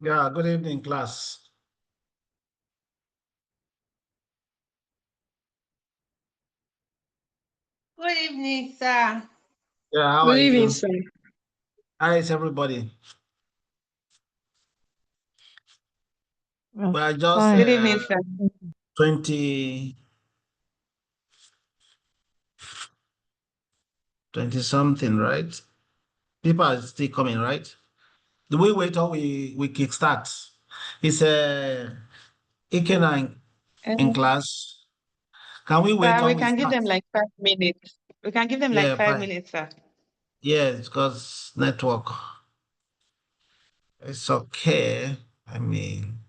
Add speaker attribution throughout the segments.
Speaker 1: Yeah, good evening, class.
Speaker 2: Good evening, sir.
Speaker 1: Yeah, how
Speaker 3: Good
Speaker 1: are
Speaker 3: evening,
Speaker 1: you?
Speaker 3: sir.
Speaker 1: How is everybody? We are just
Speaker 3: Fine.
Speaker 2: Good evening, sir.
Speaker 1: 20, 20 something, right? People are still coming, right? Do we wait or we kickstart? It's Ikena in
Speaker 2: Um,
Speaker 1: class. Can we wait
Speaker 2: Sir,
Speaker 1: or
Speaker 2: we
Speaker 1: we
Speaker 2: can give
Speaker 1: start?
Speaker 2: them like 5 minutes. We can give them like
Speaker 1: Yeah,
Speaker 2: five
Speaker 1: fine.
Speaker 2: minutes, sir.
Speaker 1: Yes, because network. It's okay. I mean,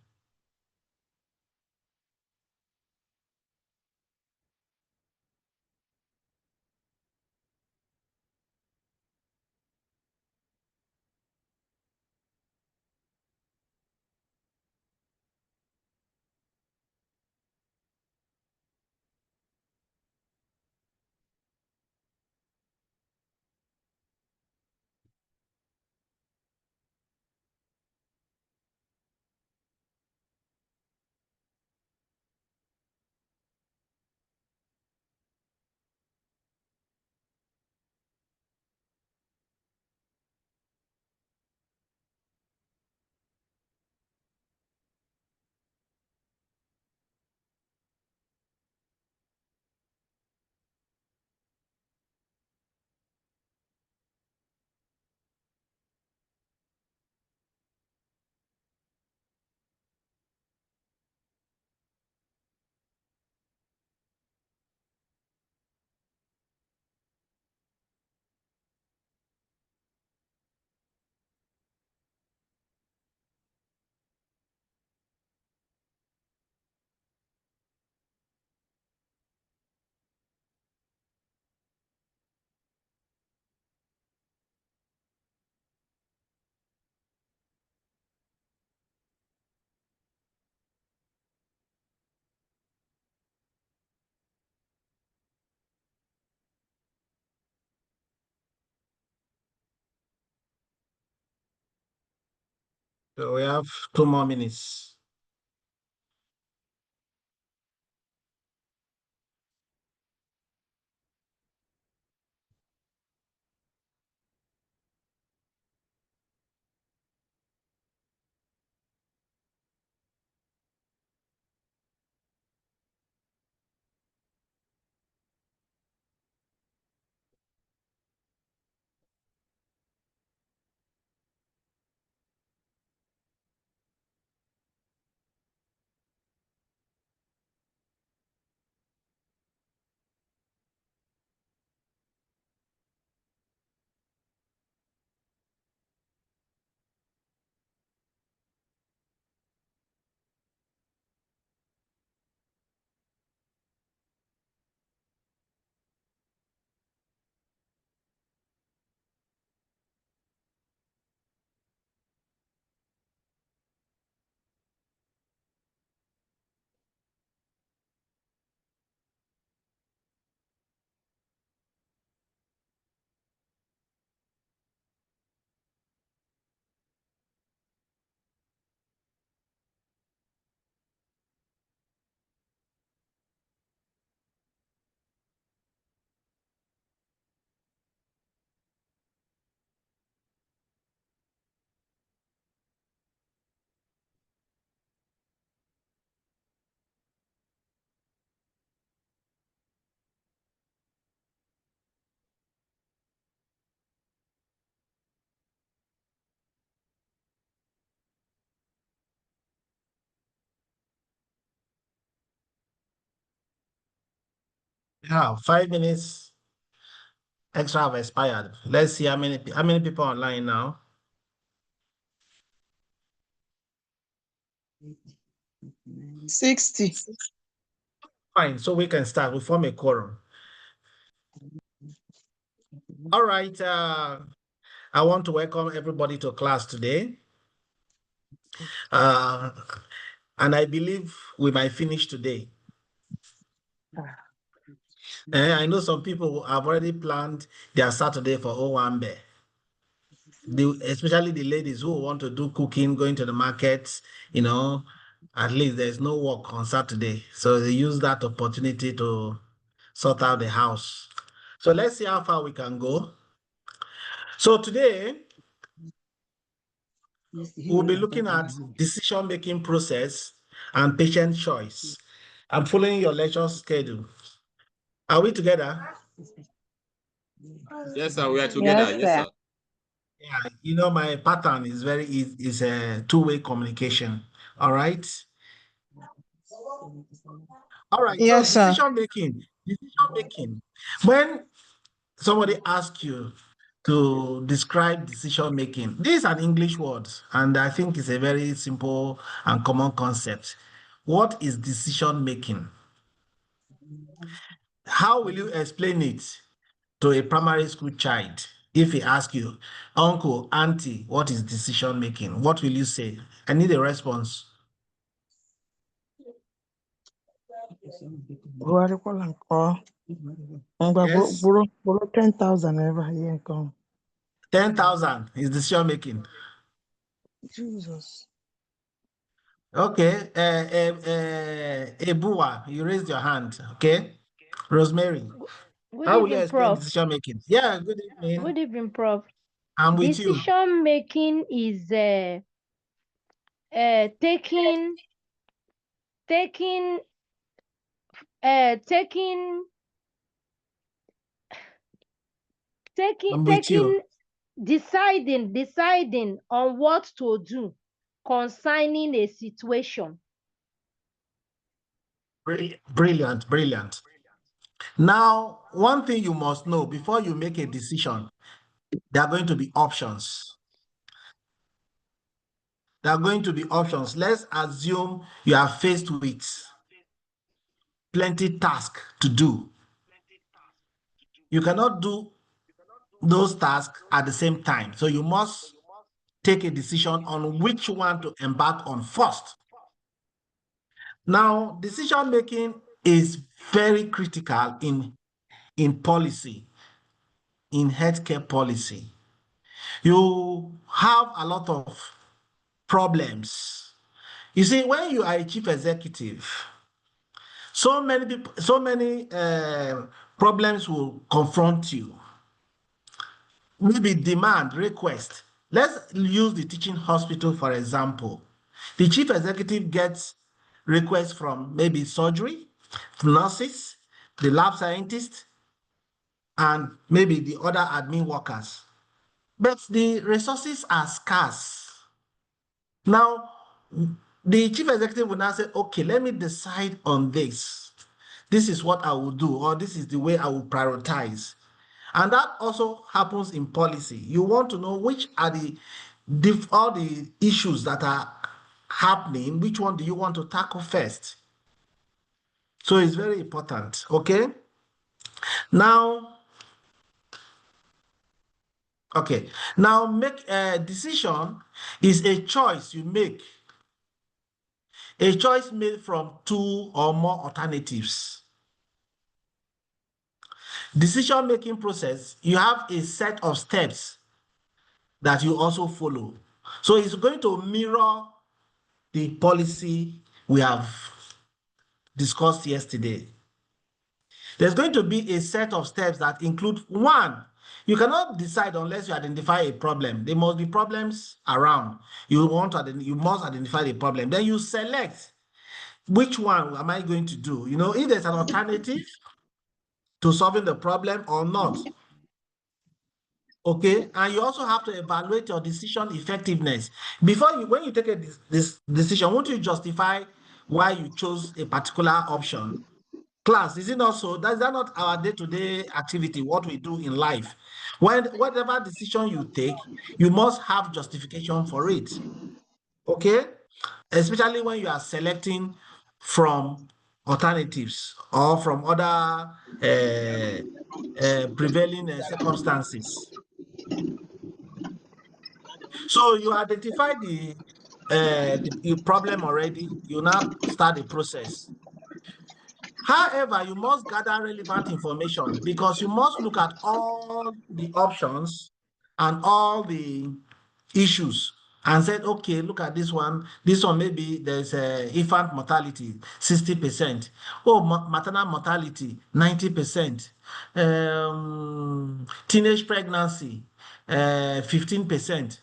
Speaker 1: so we have 2 more minutes. Yeah, 5 minutes extra have expired. Let's see how many people are online now.
Speaker 3: 60.
Speaker 1: Fine, so we can start. We form a quorum. All right. I want to welcome everybody to class today. Uh, and I believe we might finish today. I know some people have already planned their Saturday for Owambe. especially the ladies who want to do cooking, going to the markets, at least there's no work on Saturday. So they use that opportunity to sort out the house. So let's see how far we can go. So today, we'll be looking at decision-making process and patient choice. I'm following your lecture schedule. Are we together?
Speaker 3: Yes, sir. We are together. Yes, sir.
Speaker 1: Yeah, my pattern is a two-way communication. All right. All right.
Speaker 2: Yes,
Speaker 1: So
Speaker 2: sir.
Speaker 1: decision making. When somebody asks you to describe decision making, this is an English word, and I think it's a very simple and common concept. What is decision making? How will you explain it to a primary school child if he asks you, uncle, auntie, what is decision making? What will you say? I need a response. Yes,
Speaker 2: 10,000 every year come.
Speaker 1: 10,000 is decision making.
Speaker 2: Jesus.
Speaker 1: Okay, Ebua, you raised your hand. Okay, Rosemary,
Speaker 4: Good
Speaker 1: how will you
Speaker 4: evening,
Speaker 1: explain
Speaker 4: Prof.
Speaker 1: decision making? Yeah, good evening.
Speaker 4: Good evening, Prof.
Speaker 1: I'm with you.
Speaker 4: Decision making is taking taking taking
Speaker 1: I'm with you.
Speaker 4: deciding on what to do concerning a situation.
Speaker 1: Brilliant, brilliant. Now, one thing you must know before you make a decision, there are going to be options. There are going to be options. Let's assume you are faced with plenty tasks to do. You cannot do those tasks at the same time. So you must take a decision on which one to embark on first. Now, decision making is very critical in policy, in healthcare policy. You have a lot of problems. You see, when you are a chief executive, so many people, so many problems will confront you. Maybe demand, request. Let's use the teaching hospital, for example. The chief executive gets requests from maybe surgery, nurses, the lab scientists, and maybe the other admin workers. But the resources are scarce. Now, the chief executive will now say, okay, let me decide on this. This is what I will do, or this is the way I will prioritize. And that also happens in policy. You want to know which are all the issues that are happening, which one do you want to tackle first? So it's very important, okay? Now, make a decision is a choice you make, a choice made from two or more alternatives. Decision-making process, you have a set of steps that you also follow. So it's going to mirror the policy we have discussed yesterday. There's going to be a set of steps that include one, you cannot decide unless you identify a problem. There must be problems around. You must identify the problem. Then you select which one am I going to do. If there's an alternative to solving the problem or not. Okay, and you also have to evaluate your decision effectiveness. When you take this decision, won't you justify why you chose a particular option? Class, is it not so? Is that not our day-to-day activity, what we do in life? Whatever decision you take, you must have justification for it. Okay? Especially when you are selecting from alternatives or from other prevailing circumstances. So you identify the problem already, you now start the process. However, you must gather relevant information because you must look at all the options and all the issues and said, okay, look at this one. This one, maybe there's a infant mortality, 60%. Oh, maternal mortality, 90%. Teenage pregnancy, 15%.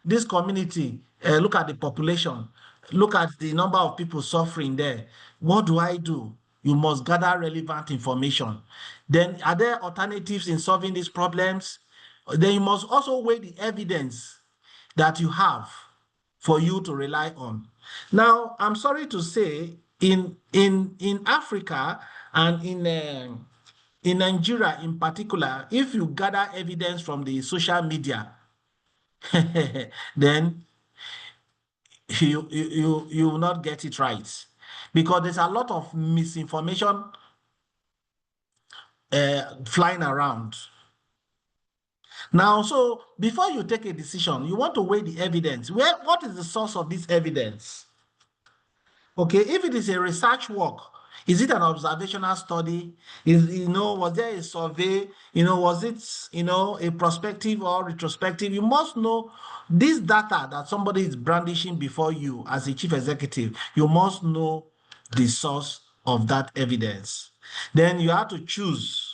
Speaker 1: This community, look at the population, look at the number of people suffering there. What do I do? You must gather relevant information. Then, are there alternatives in solving these problems? Then you must also weigh the evidence that you have for you to rely on. Now, I'm sorry to say, in Africa and in Nigeria in particular, if you gather evidence from the social media, then you will not get it right, because there's a lot of misinformation flying around. Now, so before you take a decision, you want to weigh the evidence. What is the source of this evidence? Okay, if it is a research work, is it an observational study? Was there a survey? Was it, a prospective or retrospective? You must know this data that somebody is brandishing before you as a chief executive. You must know the source of that evidence. Then you have to choose.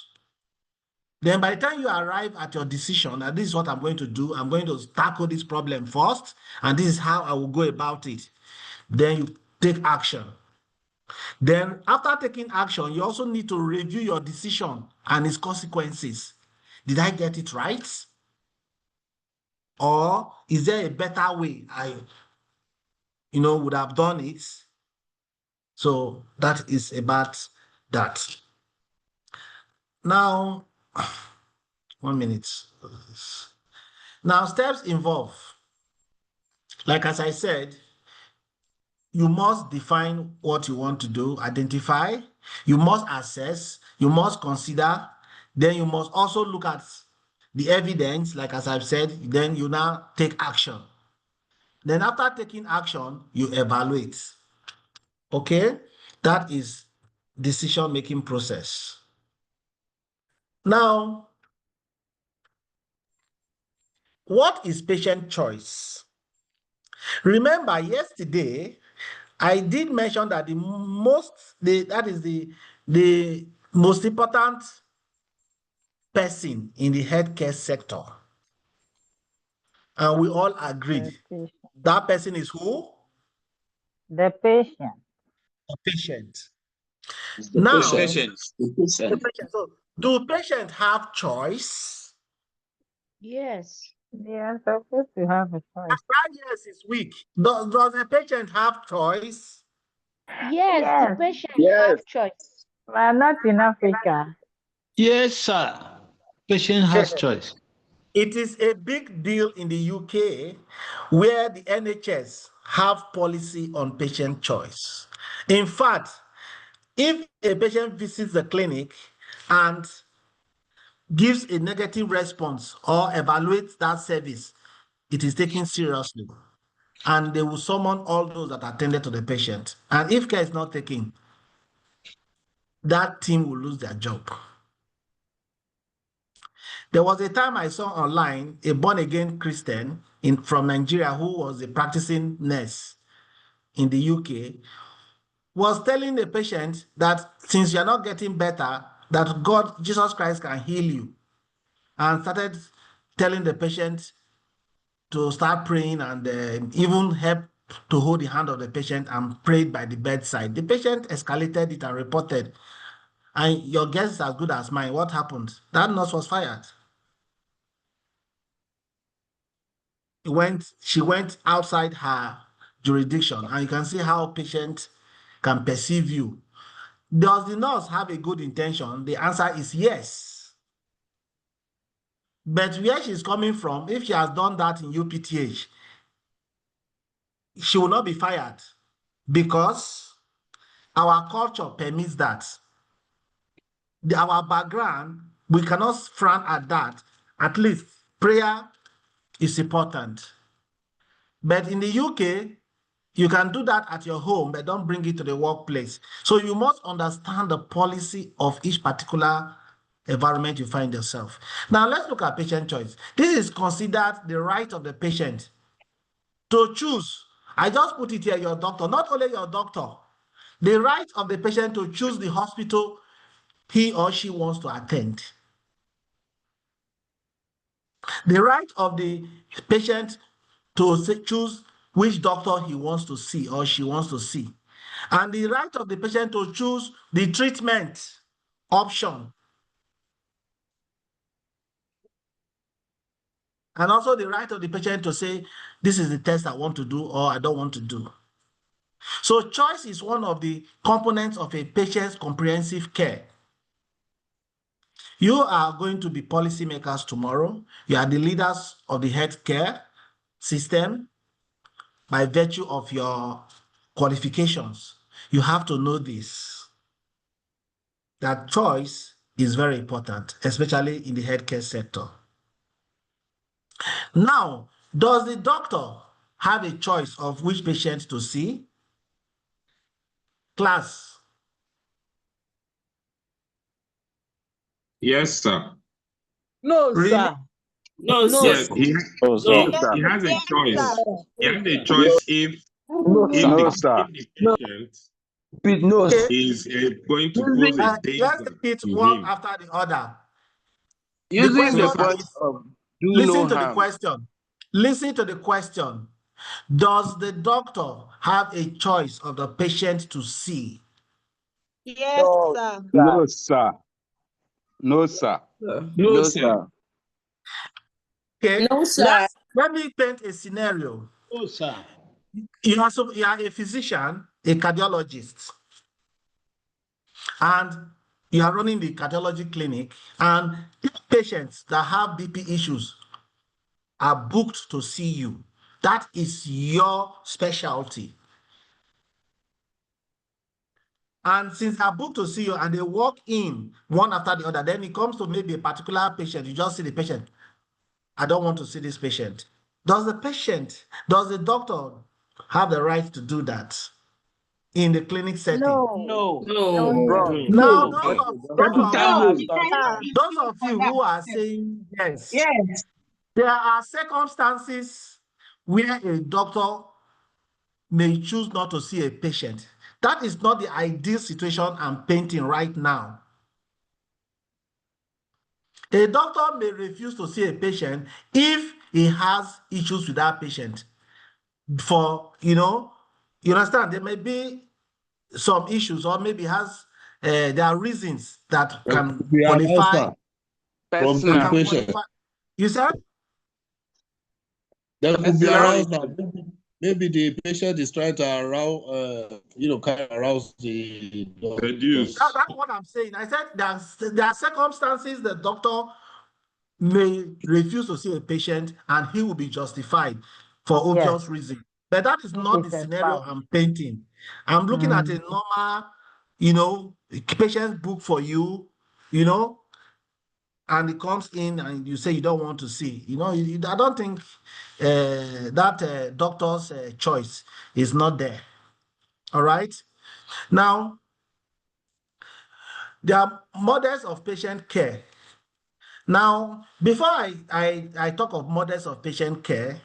Speaker 1: Then by the time you arrive at your decision, and this is what I'm going to do, I'm going to tackle this problem first, and this is how I will go about it. Then you take action. Then after taking action, you also need to review your decision and its consequences. Did I get it right? Or is there a better way I would have done it? So that is about that. Now, 1 minute. Now, steps involved. Like as I said, you must define what you want to do, identify, you must assess, you must consider, then you must also look at the evidence, like as I've said, then you now take action. Then after taking action, you evaluate. Okay? That is decision-making process. Now, what is patient choice? Remember, yesterday, I did mention that the most important person in the healthcare sector, and we all agreed. That person is who?
Speaker 5: The patient.
Speaker 1: The patient.
Speaker 3: The
Speaker 1: Now,
Speaker 3: patient. The patient.
Speaker 1: So, do patients have choice?
Speaker 4: Yes.
Speaker 5: They are supposed to have a choice.
Speaker 1: That yes is weak. Does the patient have choice?
Speaker 4: Yes,
Speaker 5: Yes.
Speaker 4: the patient
Speaker 3: Yes.
Speaker 4: have choice.
Speaker 5: But not in Africa.
Speaker 6: Yes, sir. Patient has choice.
Speaker 1: It is a big deal in the UK, where the NHS have policy on patient choice. In fact, if a patient visits the clinic and gives a negative response or evaluates that service, it is taken seriously. And they will summon all those that attended to the patient. And if care is not taken, that team will lose their job. There was a time I saw online a born-again Christian from Nigeria who was a practicing nurse in the UK, was telling the patient that since you're not getting better, that God, Jesus Christ, can heal you. And started telling the patient to start praying and even help to hold the hand of the patient and prayed by the bedside. The patient escalated it and reported. And your guess is as good as mine. What happened? That nurse was fired. She went outside her jurisdiction, and you can see how patient can perceive you. Does the nurse have a good intention? The answer is yes. But where she's coming from, if she has done that in UPTH, she will not be fired because our culture permits that. Our background, we cannot frown at that. At least prayer is important. But in the UK, you can do that at your home, but don't bring it to the workplace. So you must understand the policy of each particular environment you find yourself. Now, let's look at patient choice. This is considered the right of the patient to choose. I just put it here, your doctor, not only your doctor, the right of the patient to choose the hospital he or she wants to attend. The right of the patient to choose which doctor he wants to see or she wants to see. And the right of the patient to choose the treatment option. And also the right of the patient to say, this is the test I want to do or I don't want to do. So choice is one of the components of a patient's comprehensive care. You are going to be policymakers tomorrow. You are the leaders of the healthcare system by virtue of your qualifications. You have to know this, that choice is very important, especially in the healthcare sector. Now, does the doctor have a choice of which patient to see? Class.
Speaker 3: Yes, sir.
Speaker 2: No,
Speaker 1: Really?
Speaker 2: sir.
Speaker 3: No, yes,
Speaker 2: sir.
Speaker 7: No, sir.
Speaker 3: he has a choice. He has a
Speaker 7: No,
Speaker 3: choice if
Speaker 7: no,
Speaker 3: if
Speaker 7: sir.
Speaker 3: the
Speaker 7: No, sir.
Speaker 3: if the patient
Speaker 7: No,
Speaker 1: Okay.
Speaker 3: is going to pose a
Speaker 1: Let's
Speaker 3: danger
Speaker 1: take it
Speaker 3: to
Speaker 1: one
Speaker 3: him.
Speaker 1: after the other. The
Speaker 7: using
Speaker 1: question
Speaker 7: the
Speaker 3: Yes, sir.
Speaker 7: point
Speaker 1: is,
Speaker 7: of do no
Speaker 1: listen to the
Speaker 7: harm.
Speaker 1: question. Listen to the question. Does the doctor have a choice of the patient to see?
Speaker 2: Yes, sir.
Speaker 7: No, sir. No, sir.
Speaker 3: No,
Speaker 7: No,
Speaker 3: sir.
Speaker 7: sir.
Speaker 1: Okay.
Speaker 8: No, sir.
Speaker 1: Let me paint a scenario.
Speaker 6: No, sir.
Speaker 1: You are a physician, a cardiologist, and you are running the cardiology clinic, and patients that have BP issues are booked to see you. That is your specialty. And since they're booked to see you and they walk in one after the other, then it comes to maybe a particular patient, you just see the patient. I don't want to see this patient. Does the doctor have the right to do that in the clinic setting?
Speaker 2: No.
Speaker 8: No.
Speaker 7: Bro,
Speaker 1: Now,
Speaker 7: no.
Speaker 1: those
Speaker 2: No.
Speaker 1: of you who are saying yes,
Speaker 2: Yes.
Speaker 1: there are circumstances where a doctor may choose not to see a patient. That is not the ideal situation I'm painting right now. A doctor may refuse to see a patient if he has issues with that patient. You understand, there may be some issues, or maybe there are reasons that
Speaker 7: There
Speaker 1: can
Speaker 7: could be an
Speaker 1: qualify.
Speaker 7: offer from the
Speaker 1: Can
Speaker 7: patient.
Speaker 1: qualify. You said?
Speaker 7: There could be
Speaker 2: Personal.
Speaker 7: arousal. Maybe the patient is trying to arouse, kind of arouse the
Speaker 3: Reduce.
Speaker 7: doctors.
Speaker 1: That's what I'm saying. I said there are circumstances the doctor may refuse to see a patient and he will be justified for obvious
Speaker 5: Yes.
Speaker 1: reasons. But that is not the
Speaker 5: Patient
Speaker 1: scenario
Speaker 5: bound.
Speaker 1: I'm painting. I'm looking at a normal, patient book for you, and it comes in and you say you don't want to see. I don't think that doctor's choice is not there. All right. Now, there are models of patient care. Now, before I talk of models of patient care,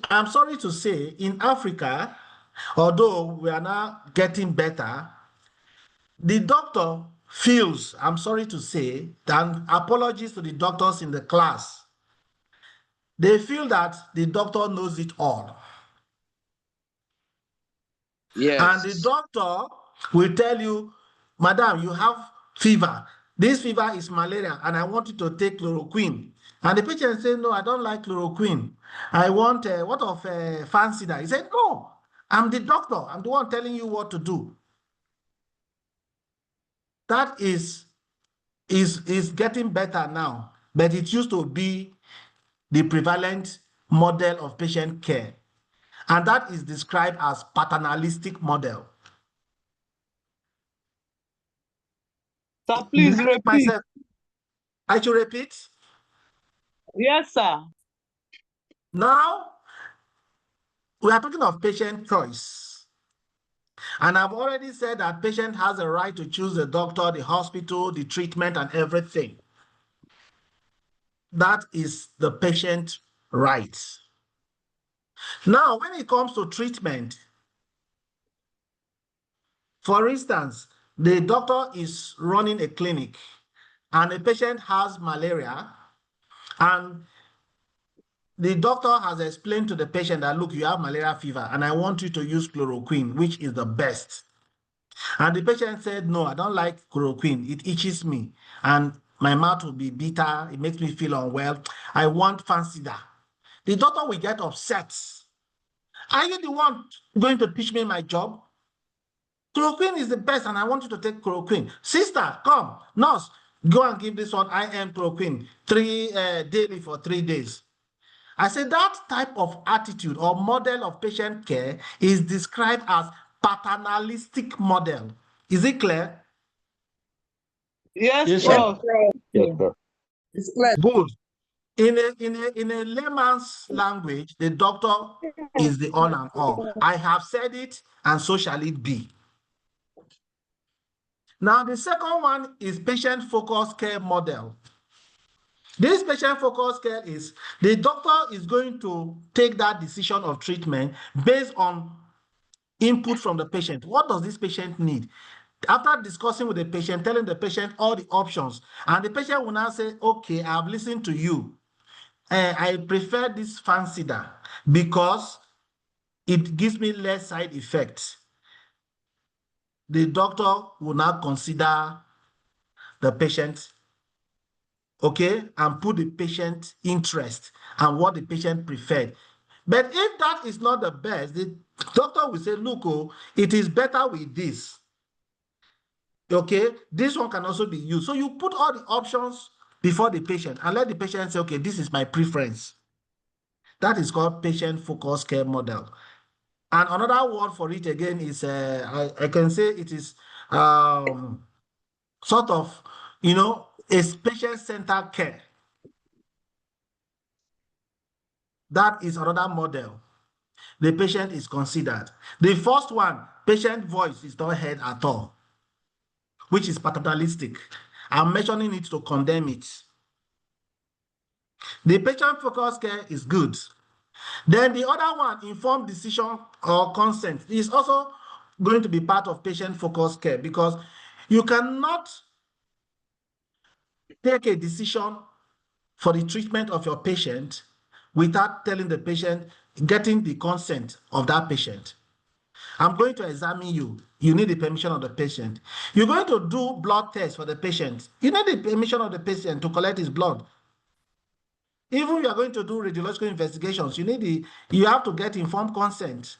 Speaker 1: I'm sorry to say, in Africa, although we are now getting better, the doctor feels, I'm sorry to say, and apologies to the doctors in the class, they feel that the doctor knows it all. And the
Speaker 7: Yes.
Speaker 1: doctor will tell you, Madam, you have fever. This fever is malaria, and I want you to take chloroquine. And the patient says, no, I don't like chloroquine. I want, what of fancy that? He said, no, I'm the doctor. I'm the one telling you what to do. That is getting better now, but it used to be the prevalent model of patient care. And that is described as paternalistic model.
Speaker 2: Sir, please
Speaker 1: Let
Speaker 2: repeat.
Speaker 1: myself, I should repeat.
Speaker 2: Yes, sir.
Speaker 1: Now, we are talking of patient choice. And I've already said that patient has a right to choose the doctor, the hospital, the treatment, and everything. That is the patient right. Now, when it comes to treatment, for instance, the doctor is running a clinic and a patient has malaria, and the doctor has explained to the patient that, look, you have malaria fever and I want you to use chloroquine, which is the best. And the patient said, no, I don't like chloroquine. It itches me and my mouth will be bitter. It makes me feel unwell. I want Fancida. The doctor will get upset. Are you the one going to teach me my job? Chloroquine is the best and I want you to take chloroquine. Sister, come. Nurse, go and give this one IM chloroquine daily for 3 days. I said that type of attitude or model of patient care is described as paternalistic model. Is it clear?
Speaker 2: Yes,
Speaker 6: Yes,
Speaker 2: Prof.
Speaker 6: sir.
Speaker 7: Yes, sir.
Speaker 2: It's clear.
Speaker 1: Good. In a layman's language, the doctor is the all and all. I have said it, and so shall it be. Now, the second one is patient-focused care model. This patient-focused care is the doctor is going to take that decision of treatment based on input from the patient. What does this patient need? After discussing with the patient, telling the patient all the options, and the patient will now say, okay, I've listened to you. I prefer this Fancida because it gives me less side effects. The doctor will now consider the patient, okay, and put the patient interest and what the patient preferred. But if that is not the best, the doctor will say, look, oh, it is better with this. Okay, this one can also be used. So you put all the options before the patient and let the patient say, okay, this is my preference. That is called patient-focused care model. And another word for it again is, I can say it is sort of, a patient-centered care. That is another model. The patient is considered. The first one, patient voice is not heard at all, which is paternalistic. I'm mentioning it to condemn it. The patient-focused care is good. Then the other one, informed decision or consent, is also going to be part of patient-focused care because you cannot take a decision for the treatment of your patient without telling the patient, getting the consent of that patient. I'm going to examine you. You need the permission of the patient. You're going to do blood tests for the patient. You need the permission of the patient to collect his blood. Even you are going to do radiological investigations, you have to get informed consent.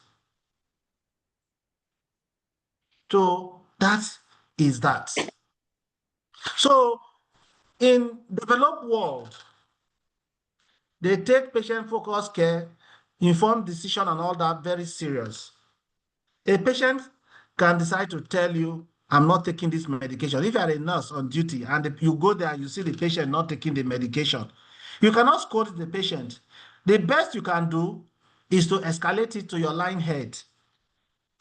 Speaker 1: So that is that. So in developed world, they take patient-focused care, informed decision and all that very serious. A patient can decide to tell you, I'm not taking this medication. If you are a nurse on duty and you go there, you see the patient not taking the medication, you cannot scold the patient. The best you can do is to escalate it to your line head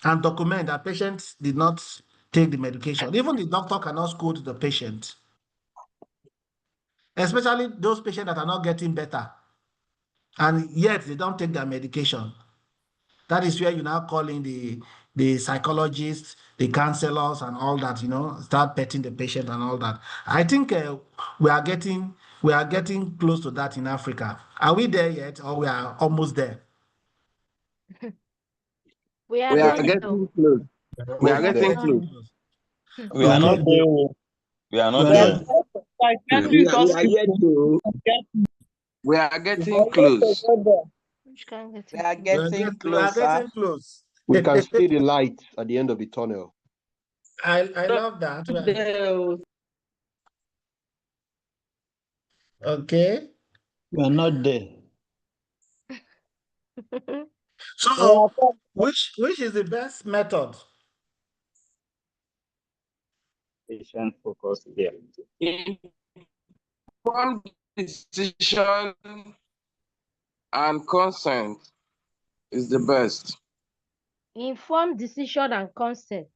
Speaker 1: and document that patient did not take the medication. Even the doctor cannot scold the patient, especially those patients that are not getting better and yet they don't take their medication. That is where you now call in the psychologists, the counselors, and all that. Start petting the patient and all that. I think we are getting close to that in Africa. Are we there yet, or we are almost there?
Speaker 4: We are
Speaker 8: We are
Speaker 4: there.
Speaker 8: getting close. We are getting close.
Speaker 6: We are not there.
Speaker 8: We are
Speaker 6: We
Speaker 8: not
Speaker 6: are
Speaker 8: there.
Speaker 6: not.
Speaker 2: I can't
Speaker 8: We
Speaker 2: do
Speaker 8: are, we are yet to. We are getting close.
Speaker 4: Which kind of
Speaker 8: We
Speaker 4: thing?
Speaker 8: are getting
Speaker 1: We are
Speaker 8: closer.
Speaker 1: getting close.
Speaker 9: We can see the light at the end of the tunnel.
Speaker 1: I love that. Okay.
Speaker 6: We are not there.
Speaker 1: So, which is the best method?
Speaker 10: Patient-focused care.
Speaker 8: Informed decision and consent is the best.
Speaker 4: Informed decision and consent.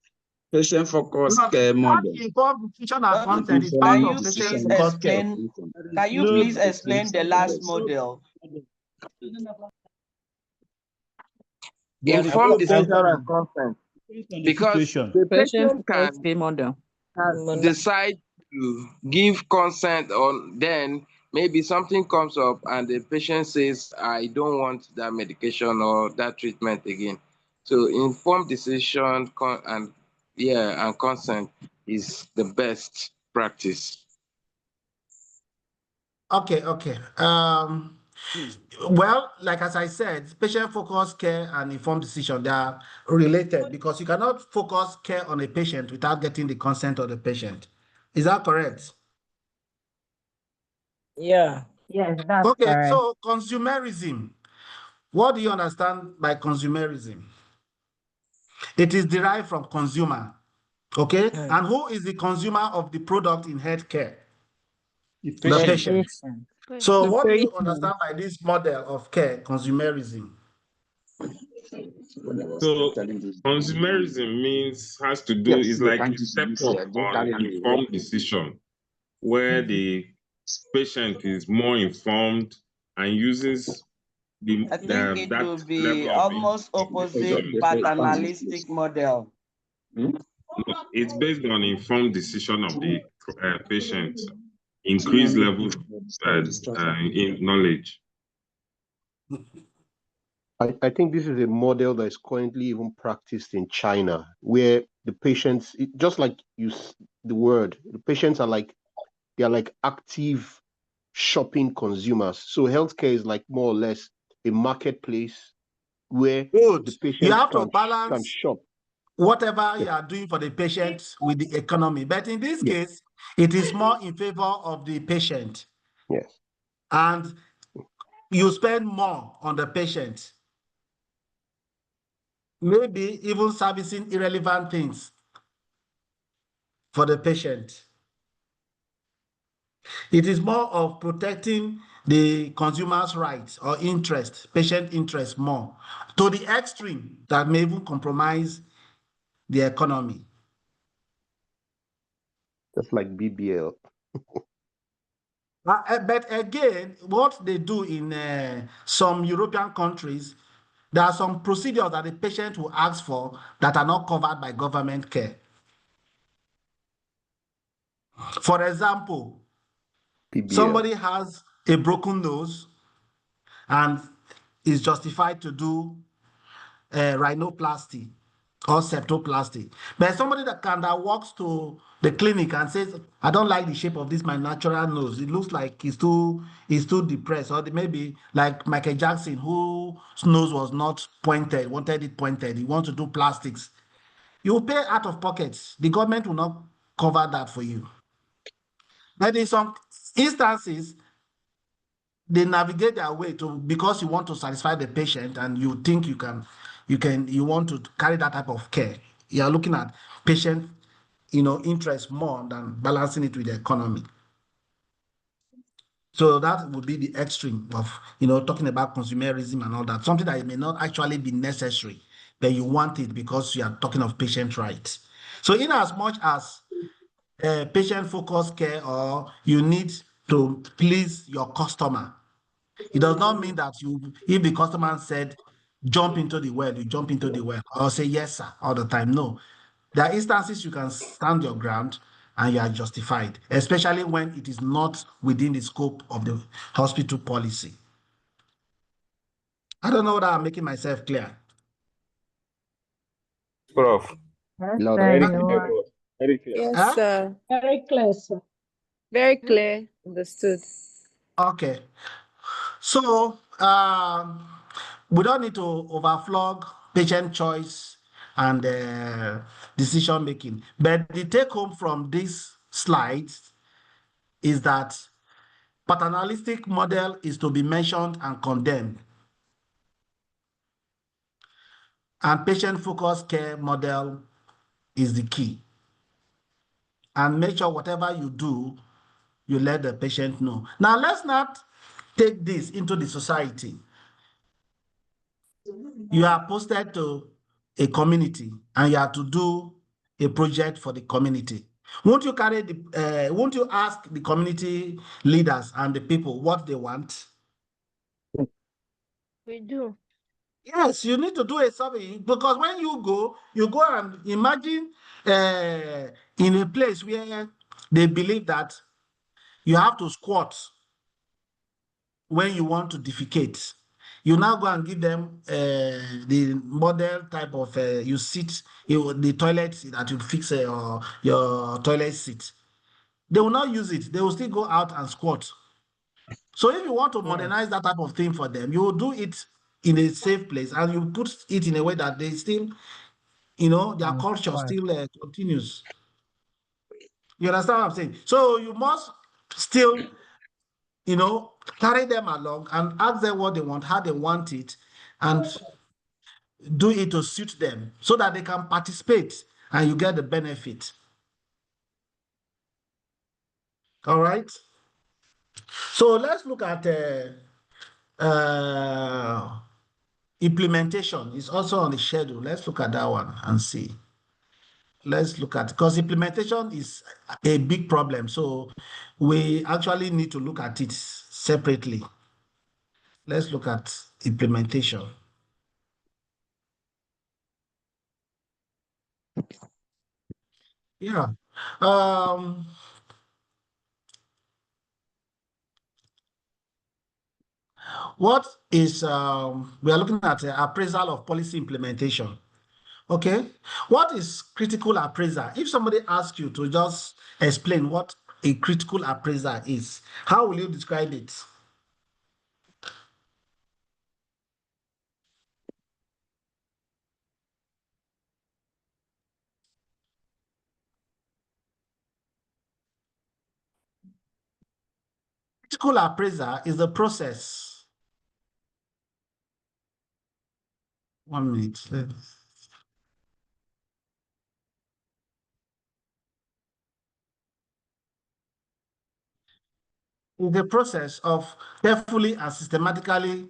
Speaker 8: Patient-focused
Speaker 1: Not
Speaker 8: care model.
Speaker 1: informed decision and consent is
Speaker 8: Informed
Speaker 1: part
Speaker 2: Can
Speaker 1: of
Speaker 2: you
Speaker 1: patient
Speaker 2: please
Speaker 1: focused care.
Speaker 2: explain? Can you
Speaker 3: No,
Speaker 2: please explain the last model?
Speaker 8: Informed decision
Speaker 6: Depends
Speaker 8: and consent.
Speaker 6: on the
Speaker 8: Because
Speaker 6: situation.
Speaker 8: the
Speaker 2: Patient
Speaker 8: patient
Speaker 2: focused
Speaker 8: can
Speaker 2: care model.
Speaker 8: decide to give consent on, then maybe something comes up and the patient says, I don't want that medication or that treatment again. So informed decision and consent is the best practice.
Speaker 1: Okay. Well, like as I said, patient focused care and informed decision, they are related because you cannot focus care on a patient without getting the consent of the patient. Is that correct?
Speaker 5: Yes, that's
Speaker 1: Okay,
Speaker 5: correct.
Speaker 1: so consumerism. What do you understand by consumerism? It is derived from consumer. Okay, and who is the consumer of the product in healthcare?
Speaker 6: The
Speaker 1: The
Speaker 5: The
Speaker 6: patient.
Speaker 1: patient. So,
Speaker 5: The
Speaker 1: what do you
Speaker 5: patient.
Speaker 1: understand by this model of care, consumerism?
Speaker 3: So consumerism has to do is like a step up on informed decision where the patient is more informed and uses
Speaker 2: I think it
Speaker 3: that
Speaker 2: will be
Speaker 3: level of
Speaker 2: almost opposite
Speaker 3: information.
Speaker 2: paternalistic model.
Speaker 3: It's based on informed decision of the patient, increased level in knowledge.
Speaker 9: I think this is a model that is currently even practiced in China, where the patients, just like the word, the patients are they are like active shopping consumers. So healthcare is like more or less a marketplace where
Speaker 1: Good.
Speaker 9: the
Speaker 1: You
Speaker 9: patients
Speaker 1: have to
Speaker 9: can
Speaker 1: balance
Speaker 9: shop.
Speaker 1: whatever you
Speaker 9: Yes,
Speaker 1: are doing for the patient with the economy. But in this
Speaker 9: yes,
Speaker 1: case, it is more in favor of the patient.
Speaker 9: yes.
Speaker 1: And you spend more on the patient, maybe even servicing irrelevant things for the patient. It is more of protecting the consumer's rights or interest, patient interest more, to the extreme that may even compromise the economy.
Speaker 9: Just like BBL.
Speaker 1: But again, what they do in some European countries, there are some procedures that the patient will ask for that are not covered by government care. For example,
Speaker 9: BBL.
Speaker 1: somebody has a broken nose and is justified to do rhinoplasty or septoplasty. But somebody that walks to the clinic and says, I don't like the shape of this, my natural nose. It looks like he's too depressed. Or maybe like Michael Jackson, whose nose was not pointed, wanted it pointed. He wants to do plastics. You pay out of pocket. The government will not cover that for you. But in some instances, they navigate their way to, because you want to satisfy the patient and you think you want to carry that type of care. You are looking at patient, interest more than balancing it with the economy. So that would be the extreme of, talking about consumerism and all that. Something that may not actually be necessary, but you want it because you are talking of patient rights. So in as much as patient-focused care, or you need to please your customer, it does not mean that if the customer said, jump into the well, you jump into the well, or say yes, sir, all the time. No. There are instances you can stand your ground and you are justified, especially when it is not within the scope of the hospital policy. I don't know whether I'm making myself clear.
Speaker 3: Prof.
Speaker 5: Yes,
Speaker 9: Louder.
Speaker 5: sir,
Speaker 3: Very
Speaker 5: you
Speaker 3: clear,
Speaker 5: are.
Speaker 3: Prof. Very clear.
Speaker 10: Yes,
Speaker 1: Huh?
Speaker 10: sir.
Speaker 4: Very clear, sir.
Speaker 10: Very clear. Understood.
Speaker 1: Okay. So we don't need to overflog patient choice and decision making. But the take home from this slide is that paternalistic model is to be mentioned and condemned. And patient-focused care model is the key. And make sure whatever you do, you let the patient know. Now, let's not take this into the society. You are posted to a community and you have to do a project for the community. Won't you won't you ask the community leaders and the people what they want?
Speaker 4: We do.
Speaker 1: Yes, you need to do a survey because when you go and imagine in a place where they believe that you have to squat when you want to defecate. You now go and give them the model type of you sit the toilet that you fix your toilet seat. They will not use it. They will still go out and squat. So if you want to modernize that type of thing for them, you will do it in a safe place and you put it in a way that they still, their culture still continues. You understand what I'm saying? So you must still, carry them along and ask them what they want, how they want it, and do it to suit them so that they can participate and you get the benefit. All right. So let's look at implementation. It's also on the schedule. Let's look at that one and see. Let's look at, because implementation is a big problem. So we actually need to look at it separately. Let's look at implementation. Yeah. What is, we are looking at appraisal of policy implementation. Okay. What is critical appraiser? If somebody asks you to just explain what a critical appraiser is, how will you describe it? Critical appraiser is the process. 1 minute. Is the process of carefully and systematically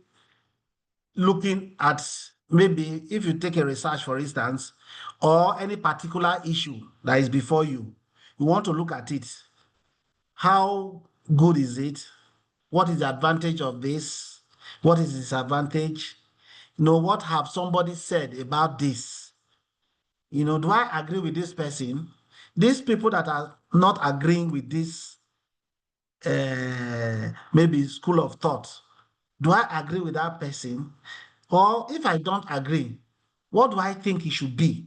Speaker 1: looking at, maybe if you take a research, for instance, or any particular issue that is before you, you want to look at it. How good is it? What is the advantage of this? What is the disadvantage? What have somebody said about this? Do I agree with this person? These people that are not agreeing with this maybe school of thought, do I agree with that person? Or if I don't agree, what do I think it should be?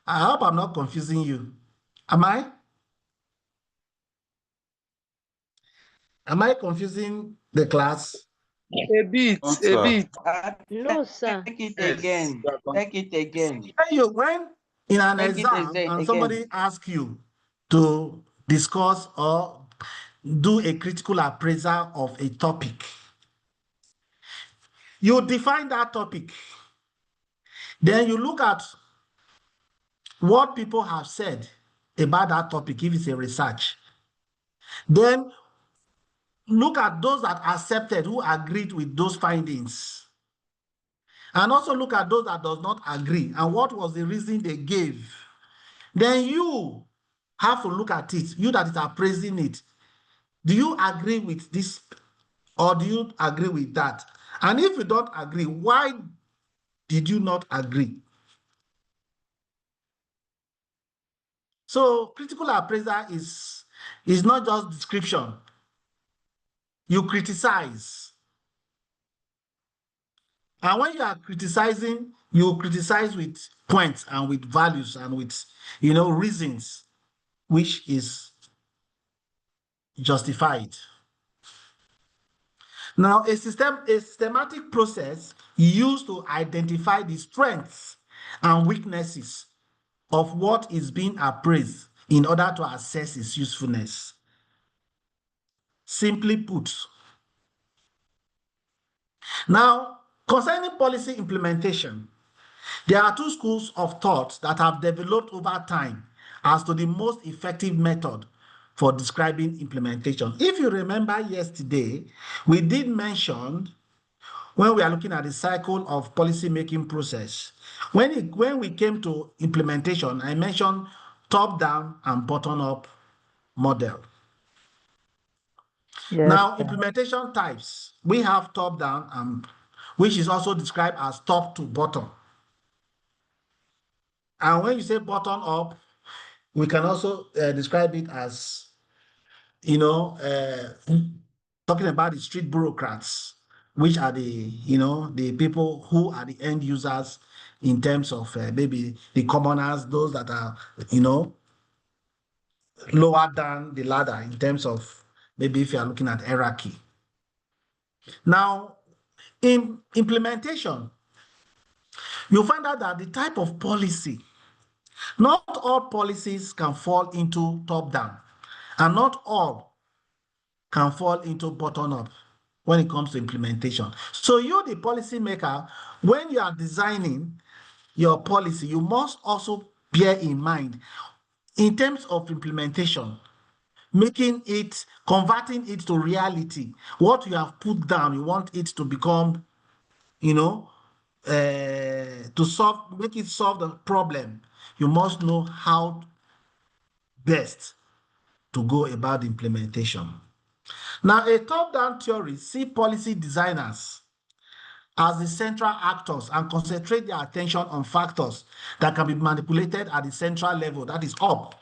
Speaker 1: I hope I'm not confusing you. Am I? Am I confusing the class?
Speaker 8: A bit, a bit.
Speaker 4: No, sir.
Speaker 2: Take it again. Take it again.
Speaker 1: When in an
Speaker 2: Take it
Speaker 1: exam and
Speaker 2: again.
Speaker 1: somebody asks you to discuss or do a critical appraisal of a topic, you define that topic. Then you look at what people have said about that topic, if it's a research. Then look at those that accepted, who agreed with those findings. And also look at those that does not agree and what was the reason they gave. Then you have to look at it, you that is appraising it. Do you agree with this or do you agree with that? And if you don't agree, why did you not agree? So critical appraiser is not just description. You criticize. And when you are criticizing, you criticize with points and with values and with, reasons, which is justified. Now, a systematic process used to identify the strengths and weaknesses of what is being appraised in order to assess its usefulness. Simply put. Now, concerning policy implementation, there are two schools of thought that have developed over time as to the most effective method for describing implementation. If you remember yesterday, we did mention, when we are looking at the cycle of policy making process, When we came to implementation, I mentioned top-down and bottom-up model.
Speaker 5: Yes,
Speaker 1: Now,
Speaker 5: sir.
Speaker 1: implementation types, we have top-down, which is also described as top to bottom. And when you say bottom-up, we can also describe it as, talking about the street bureaucrats, which are the people who are the end users in terms of maybe the commoners, those that are, lower down the ladder in terms of maybe if you are looking at hierarchy. Now, in implementation, you'll find out that the type of policy, not all policies can fall into top-down, and not all can fall into bottom-up when it comes to implementation. So you, the policymaker, when you are designing your policy, you must also bear in mind, in terms of implementation, converting it to reality. What you have put down, you want it to become, make it solve the problem. You must know how best to go about the implementation. Now, a top-down theory see policy designers as the central actors and concentrate their attention on factors that can be manipulated at the central level, that is up.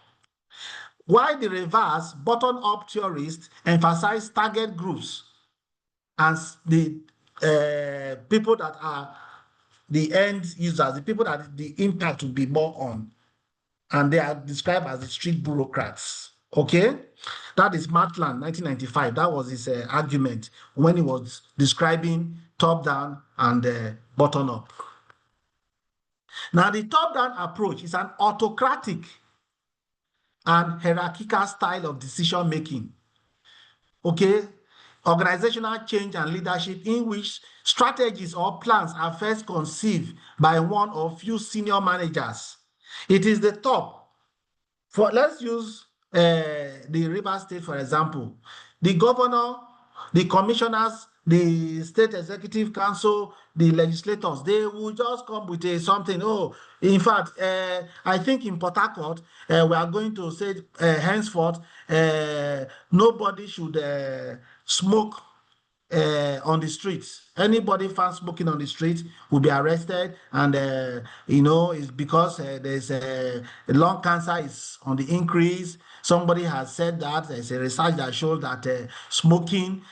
Speaker 1: While the reverse, bottom-up theorists emphasize target groups as the people that are the end users, the people that the impact will be more on, and they are described as the street bureaucrats. Okay, that is Matland, 1995. That was his argument when he was describing top-down and bottom-up. Now, the top-down approach is an autocratic and hierarchical style of decision-making. Okay, organizational change and leadership in which strategies or plans are first conceived by one or few senior managers. It is the top. Let's use the River State, for example. The governor, the commissioners, the state executive council, the legislators, they will just come with something. Oh, in fact, I think in Port Harcourt, we are going to say henceforth, nobody should smoke on the streets. Anybody found smoking on the street will be arrested, and it's because there's lung cancer is on the increase. Somebody has said that there's a research that shows that smoking,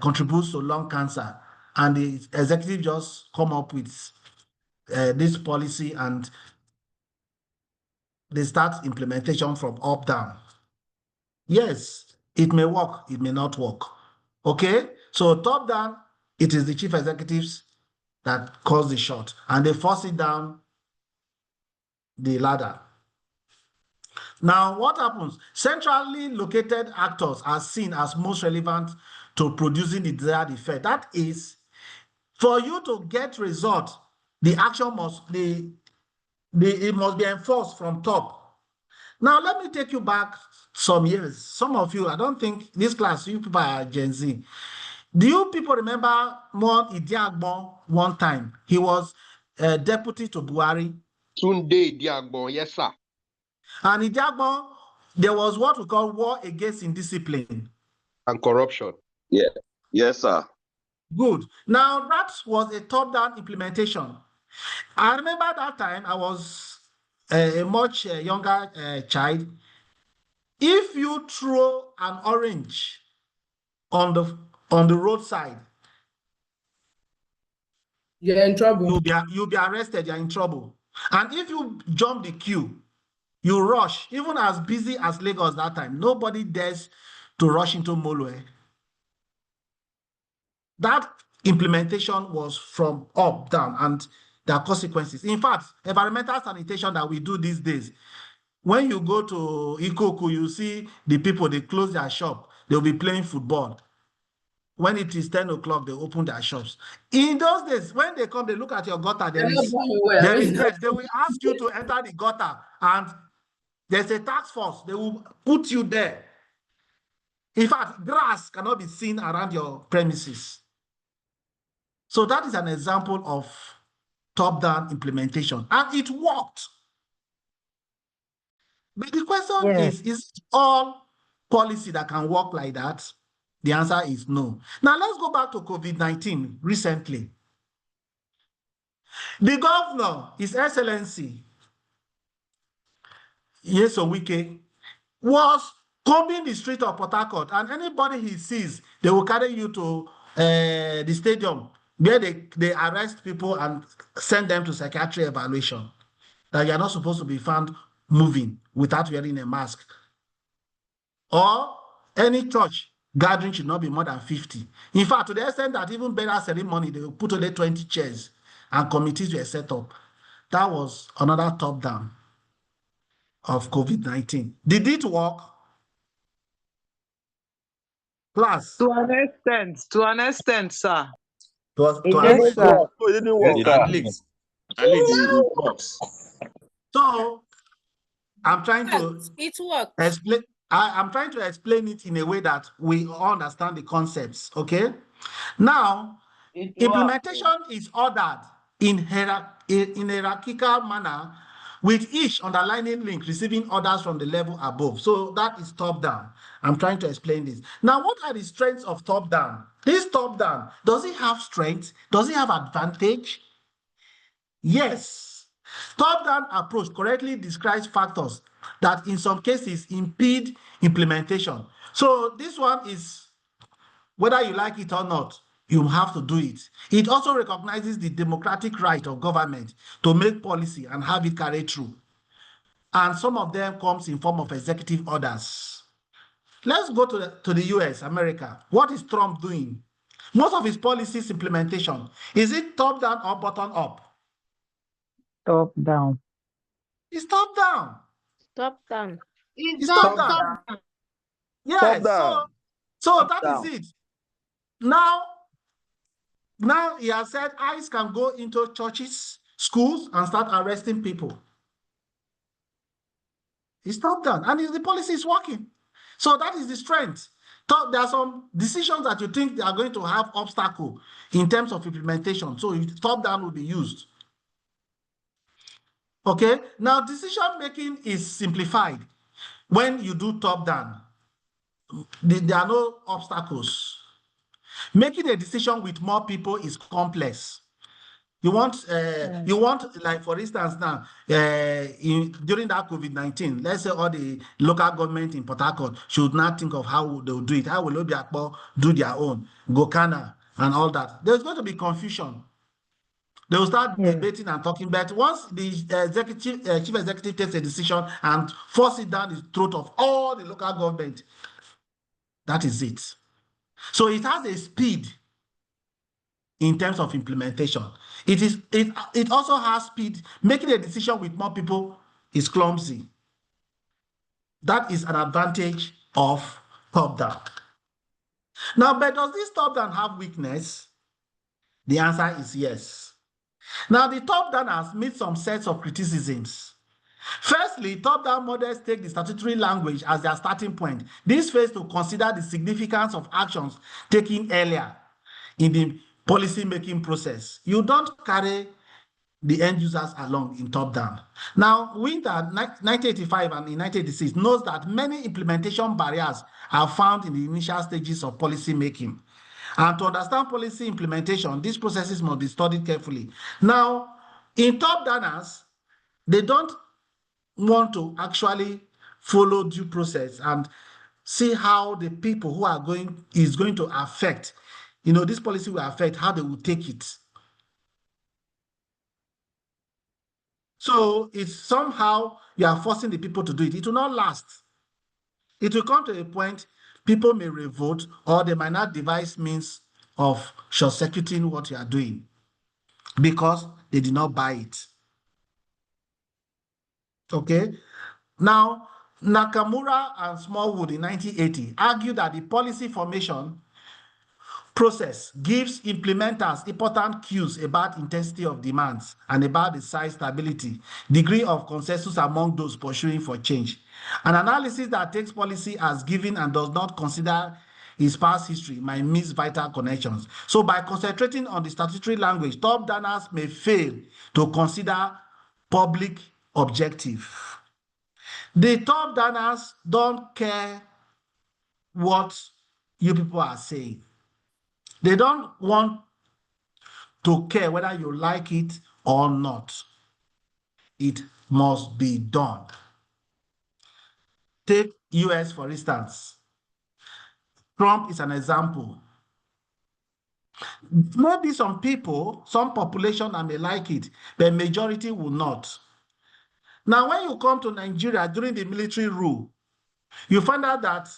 Speaker 1: contributes to lung cancer, and the executive just come up with this policy, and they start implementation from up down. Yes, it may work, it may not work. Okay, so top down, it is the chief executives that calls the shot, and they force it down the ladder. Now, what happens? Centrally located actors are seen as most relevant to producing the desired effect. That is, for you to get result, the action it must be enforced from top. Now, let me take you back some years. Some of you, I don't think this class, you people are Gen Z. Do you people remember Mon Idiagbon one time? He was deputy to Buhari.
Speaker 9: Tunde Idiagbon, yes, sir.
Speaker 1: And Idiagbon, there was what we call war against indiscipline.
Speaker 9: And corruption.
Speaker 11: Yeah. Yes, sir.
Speaker 1: Good. Now, that was a top-down implementation. I remember that time I was a much younger child. If you throw an orange on the roadside,
Speaker 12: you're in trouble.
Speaker 1: You'll be arrested, you're in trouble. And if you jump the queue, you rush, even as busy as Lagos that time, nobody dares to rush into Molue. That implementation was from up, down, and there are consequences. In fact, environmental sanitation that we do these days, when you go to Ikoku, you see the people, they close their shop, they'll be playing football. When it is 10 o'clock, they open their shops. In those days, when they come, they look at your gutter, there is yes, they will ask you to enter the gutter, and there's a task force. They will put you there. In fact, grass cannot be seen around your premises. So that is an example of top-down implementation, and it worked. But the question is it all policy that can work like that? The answer is no. Now let's go back to COVID-19 recently. The governor, His Excellency Nyesom Wike, was combing the street of Port Harcourt, and anybody he sees, they will carry you to the stadium where they arrest people and send them to psychiatric evaluation. That you are not supposed to be found moving without wearing a mask. Or any church gathering should not be more than 50. In fact, to the extent that even burial ceremony, they will put only 20 chairs and committees were set up. That was another top down of COVID-19. Did it work? Class.
Speaker 12: To an extent, sir.
Speaker 1: To
Speaker 5: It
Speaker 1: an
Speaker 5: didn't
Speaker 1: extent.
Speaker 5: work.
Speaker 7: It didn't work.
Speaker 3: At least it works.
Speaker 1: So I'm trying to
Speaker 13: It worked.
Speaker 1: explain. I'm trying to explain it in a way that we understand the concepts. Okay. Now, implementation is ordered in hierarchical manner, with each underlying link receiving orders from the level above. So that is top down. I'm trying to explain this. Now, what are the strengths of top down? This top down, does it have strength? Does it have advantage? Yes. Top down approach correctly describes factors that in some cases impede implementation. So this one is, whether you like it or not, you have to do it. It also recognizes the democratic right of government to make policy and have it carried through. And some of them comes in form of executive orders. Let's go to the US, America. What is Trump doing? Most of his policies implementation, is it top down or bottom up?
Speaker 5: Top down.
Speaker 1: It's top down.
Speaker 4: Top down.
Speaker 1: It's top down. Yes, so that is it. Now he has said ICE can go into churches, schools, and start arresting people. It's top down, and the policy is working. So that is the strength. There are some decisions that you think they are going to have obstacle in terms of implementation. So top down will be used. Okay, now decision making is simplified when you do top down. There are no obstacles. Making a decision with more people is complex. You want, like for instance now, during that COVID-19, let's say all the local government in Port Harcourt should not think of how they'll do it. How will Obiakpo do their own, Gokana and all that? There's going to be confusion. They will start debating and talking, but once the chief executive takes a decision and force it down the throat of all the local government, that is it. So it has a speed in terms of implementation. It also has speed. Making a decision with more people is clumsy. That is an advantage of top-down. Now, but does this top-down have weakness? The answer is yes. Now, the top-down has made some sets of criticisms. Firstly, top-down models take the statutory language as their starting point. This fails to consider the significance of actions taken earlier in the policy-making process. You don't carry the end users along in top-down. Now, Winter, 1985 and in 1986, knows that many implementation barriers are found in the initial stages of policy-making. And to understand policy implementation, these processes must be studied carefully. Now, in top-downers, they don't want to actually follow due process and see how the people who are going is going to affect, this policy will affect how they will take it. So it's somehow you are forcing the people to do it. It will not last. It will come to a point people may revolt, or they might not devise means of short-circuiting what you are doing because they did not buy it. Okay? Now, Nakamura and Smallwood in 1980 argued that the policy formation process gives implementers important cues about intensity of demands and about the size, stability, degree of consensus among those pursuing for change. An analysis that takes policy as given and does not consider his past history might miss vital connections. So by concentrating on the statutory language, top-downers may fail to consider public objective. The top-downers don't care what you people are saying. They don't want to care whether you like it or not. It must be done. Take US, for instance. Trump is an example. Maybe some people, some population may like it, but majority will not. Now, when you come to Nigeria during the military rule, you find out that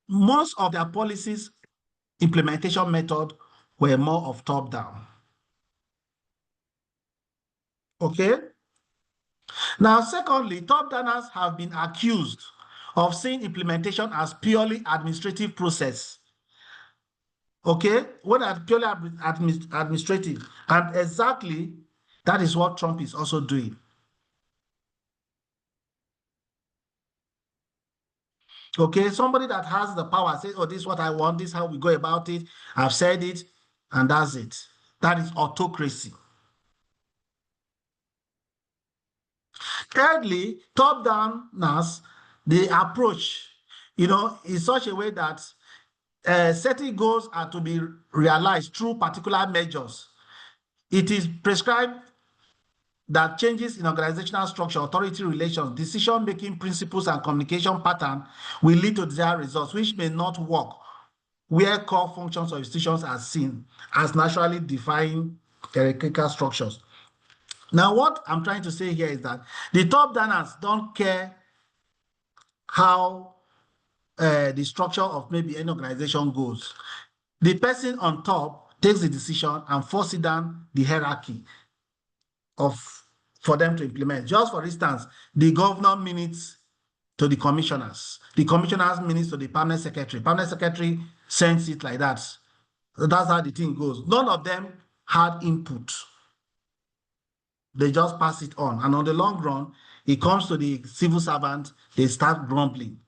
Speaker 1: most of their policies implementation method were more of top-down. Okay? Now, secondly, top-downers have been accused of seeing implementation as purely administrative process. Okay? What are purely administrative? And exactly that is what Trump is also doing. Okay, somebody that has the power says, oh, this is what I want, this is how we go about it, I've said it, and that's it. That is autocracy. Thirdly, top-downers, the approach, in such a way that certain goals are to be realized through particular measures. It is prescribed that changes in organizational structure, authority relations, decision-making principles, and communication pattern will lead to desired results, which may not work where core functions of institutions are seen as naturally defined hierarchical structures. Now, what I'm trying to say here is that the top-downers don't care how the structure of maybe any organization goes. The person on top takes the decision and forces down the hierarchy for them to implement. Just for instance, the governor minutes to the commissioners minutes to the permanent secretary sends it like that. So that's how the thing goes. None of them had input. They just pass it on. And on the long run, it comes to the civil servant, they start grumbling.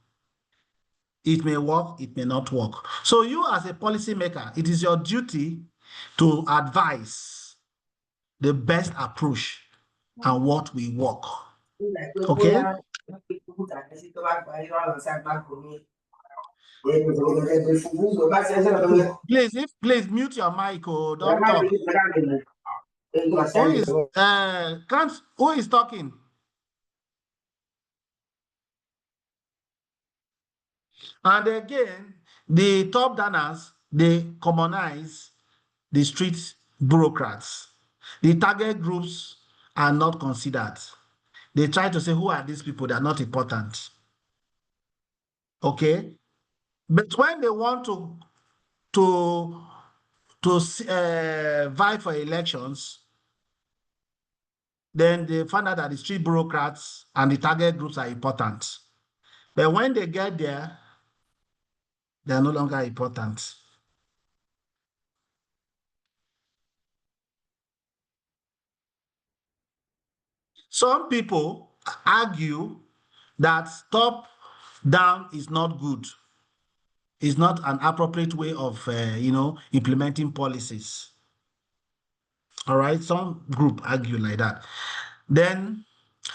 Speaker 1: It may work, it may not work. So you as a policymaker, it is your duty to advise the best approach and what will work. Okay? Please mute your mic. Oh, don't talk. Who is talking? And again, the top donors, they commonize the street bureaucrats. The target groups are not considered. They try to say, who are these people? They are not important. Okay? But when they want to vie for elections, then they find out that the street bureaucrats and the target groups are important. But when they get there, they are no longer important. Some people argue that top-down is not good. It's not an appropriate way of, implementing policies. All right, some group argue like that. Then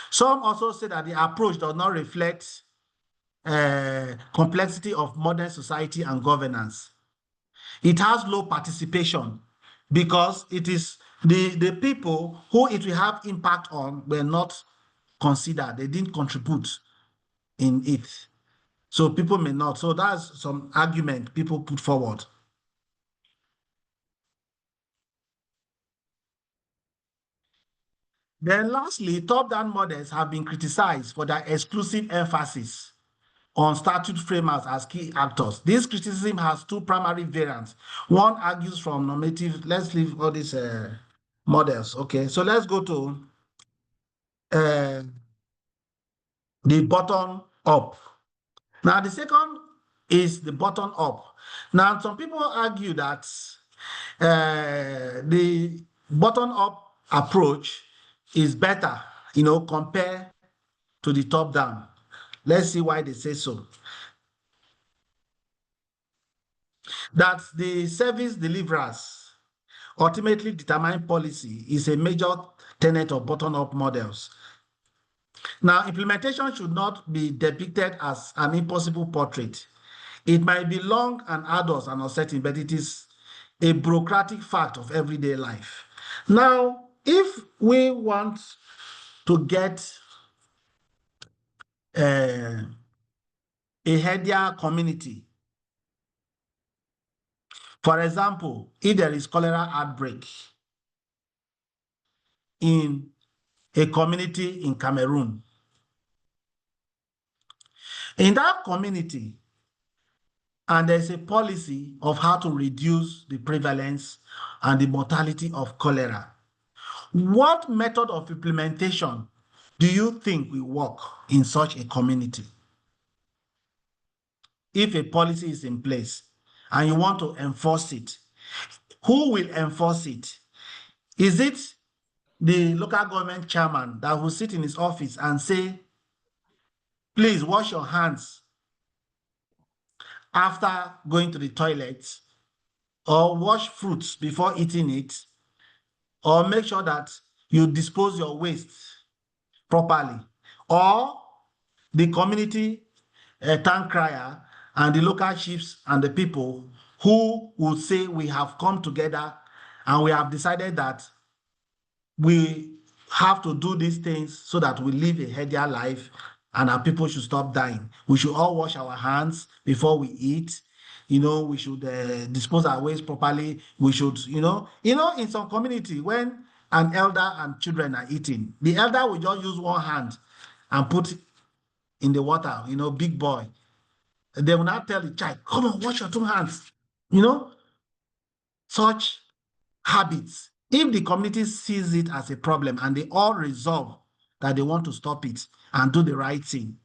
Speaker 1: some also say that the approach does not reflect complexity of modern society and governance. It has low participation because it is the people who it will have impact on were not considered. They didn't contribute in it. So people may not. So that's some argument people put forward. Then lastly, top-down models have been criticized for their exclusive emphasis on statute framers as key actors. This criticism has two primary variants. One argues from normative, let's leave all these models. Okay, so let's go to the bottom up. Now, the second is the bottom up. Now, some people argue that the bottom up approach is better, compared to the top down. Let's see why they say so. That the service deliverers ultimately determine policy is a major tenet of bottom-up models. Now, implementation should not be depicted as an impossible portrait. It might be long and arduous and uncertain, but it is a bureaucratic fact of everyday life. Now, if we want to get a healthier community, for example, if there is cholera outbreak in a community in Cameroon, in that community, and there's a policy of how to reduce the prevalence and the mortality of cholera, what method of implementation do you think will work in such a community? If a policy is in place and you want to enforce it, who will enforce it? Is it the local government chairman that will sit in his office and say, please wash your hands after going to the toilet, or wash fruits before eating it, or make sure that you dispose your waste properly, or the community town crier and the local chiefs and the people who will say we have come together and we have decided that we have to do these things so that we live a healthier life and our people should stop dying. We should all wash our hands before we eat. We should dispose our waste properly. We should, in some community, when an elder and children are eating, the elder will just use one hand and put in the water, big boy. They will not tell the child, come on, wash your 2 hands. Such habits, if the community sees it as a problem and they all resolve that they want to stop it and do the right thing,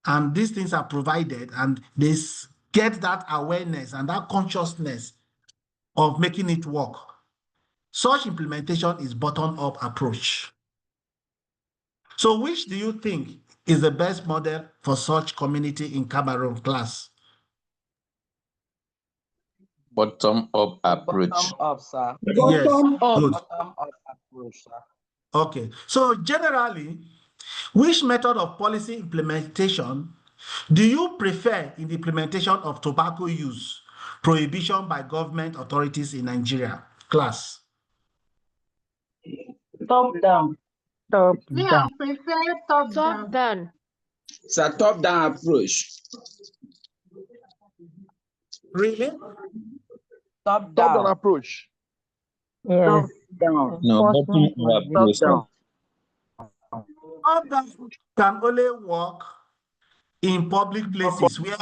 Speaker 1: and these things are provided and they get that awareness and that consciousness of making it work, such implementation is bottom-up approach. So which do you think is the best model for such community in Cameroon, class?
Speaker 11: Bottom-up approach.
Speaker 2: Bottom-up, sir.
Speaker 1: Yes, good.
Speaker 2: Bottom-up approach, sir.
Speaker 1: Okay, so generally, which method of policy implementation do you prefer in the implementation of tobacco use prohibition by government authorities in Nigeria? Class.
Speaker 5: Top down. Top
Speaker 4: Me, I
Speaker 5: down.
Speaker 4: prefer top down.
Speaker 8: It's a top-down approach.
Speaker 1: Really?
Speaker 2: Top
Speaker 7: Top-down
Speaker 2: down.
Speaker 7: approach.
Speaker 5: Yes.
Speaker 6: No,
Speaker 5: Enforcement must be top down.
Speaker 1: Top down can only work in public places where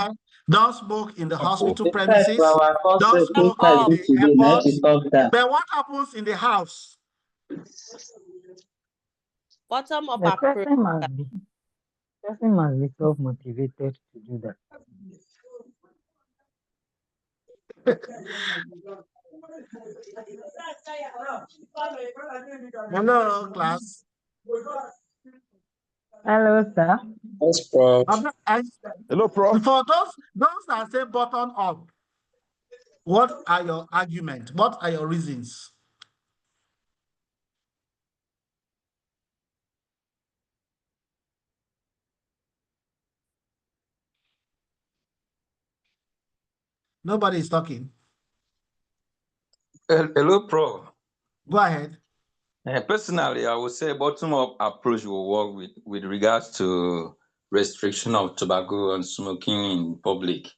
Speaker 1: don't smoke in the hospital premises, don't smoke in the airport. But what happens in the house?
Speaker 10: Bottom-up
Speaker 5: The
Speaker 10: approach.
Speaker 5: person must be self-motivated to do that.
Speaker 1: Hello, class.
Speaker 5: Hello, sir.
Speaker 11: Yes, Prof.
Speaker 7: Hello, Prof.
Speaker 1: For those that say bottom up, what are your arguments? What are your reasons? Nobody is talking.
Speaker 13: Hello, Prof.
Speaker 1: Go ahead.
Speaker 13: Personally, I would say bottom-up approach will work with regards to restriction of tobacco and smoking in public.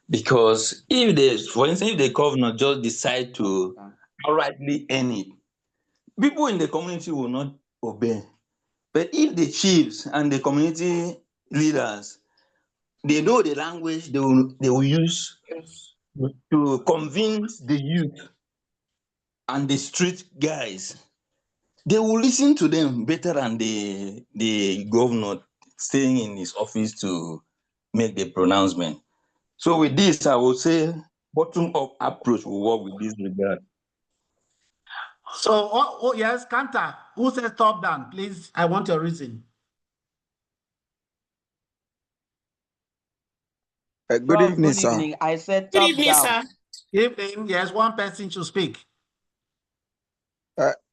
Speaker 13: Because for instance, if the governor just decide to outrightly end it, people in the community will not obey. But if the chiefs and the community leaders, they know the language they will use to convince the youth and the street guys, they will listen to them better than the governor staying in his office to make the pronouncement. So with this, I would say bottom-up approach will work with this regard.
Speaker 1: So, yes, Kanta, who says top down? Please, I want your reason.
Speaker 8: Good evening,
Speaker 2: Good
Speaker 8: sir.
Speaker 2: evening. I said
Speaker 14: Good
Speaker 2: top
Speaker 14: evening,
Speaker 2: down.
Speaker 14: sir.
Speaker 1: Evening. Yes, one person should speak.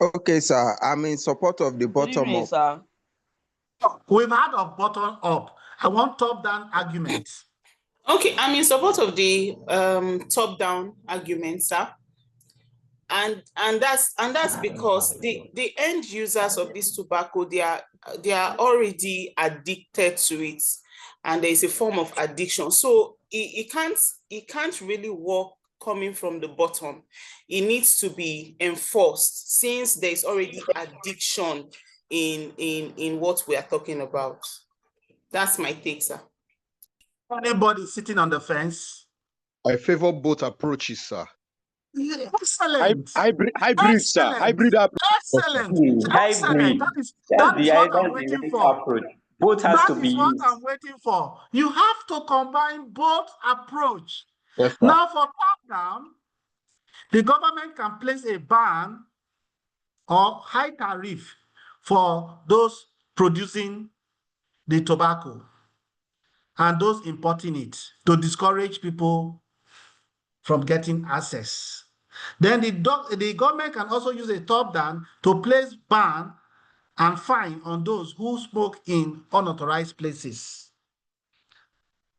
Speaker 8: Okay, sir. I'm in support of the
Speaker 2: Good
Speaker 8: bottom
Speaker 2: evening,
Speaker 8: up.
Speaker 2: sir.
Speaker 1: We've had a bottom up. I want top down arguments.
Speaker 14: Okay, I'm in support of the top-down argument, sir. And that's because the end users of this tobacco, they are already addicted to it, and there is a form of addiction. So it can't really work coming from the bottom. It needs to be enforced since there is already addiction in what we are talking about. That's my take, sir.
Speaker 1: Anybody sitting on the fence?
Speaker 9: I favor both approaches, sir.
Speaker 1: Yeah, excellent.
Speaker 9: Hybrid, sir.
Speaker 1: Excellent.
Speaker 9: Hybrid approach.
Speaker 1: Excellent. Excellent.
Speaker 13: Hybrid.
Speaker 1: That is what I'm
Speaker 13: That's the
Speaker 1: waiting
Speaker 13: right
Speaker 1: for.
Speaker 13: approach. Both has
Speaker 1: That
Speaker 13: to be
Speaker 1: is what
Speaker 13: used.
Speaker 1: I'm waiting for. You have to combine both approach.
Speaker 9: Yes, sir.
Speaker 1: Now for top down, the government can place a ban or high tariff for those producing the tobacco and those importing it to discourage people from getting access. Then the government can also use a top down to place ban and fine on those who smoke in unauthorized places.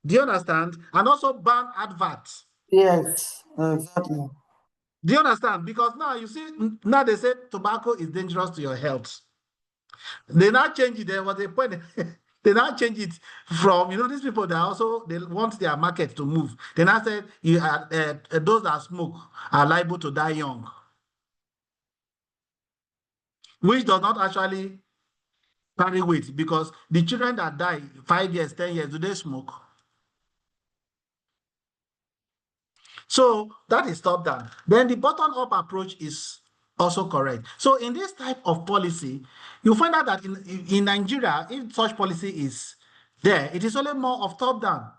Speaker 1: Do you understand? And also ban adverts.
Speaker 15: Yes, exactly.
Speaker 1: Do you understand? Because now you see, now they say tobacco is dangerous to your health. They now change it. There was a point. They now change it from, these people that also, they want their market to move. They now said those that smoke are liable to die young, which does not actually carry weight because the children that die 5 years, 10 years, do they smoke? So that is top down. Then the bottom up approach is also correct. So in this type of policy, you find out that in Nigeria, if such policy is there, it is only more of top down.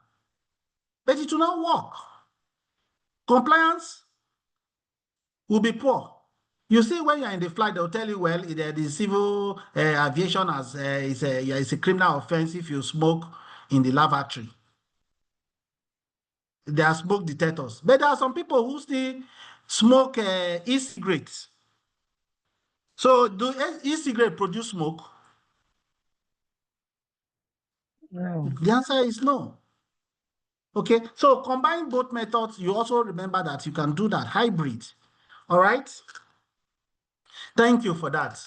Speaker 1: But it will not work. Compliance will be poor. You see, when you're in the flight, they'll tell you, well, the civil aviation is a criminal offense if you smoke in the lavatory. There are smoke detectors. But there are some people who still smoke e-cigarettes. So do e-cigarette produce smoke?
Speaker 5: No.
Speaker 1: The answer is no. Okay, so combine both methods. You also remember that you can do that hybrid. All right. Thank you for that.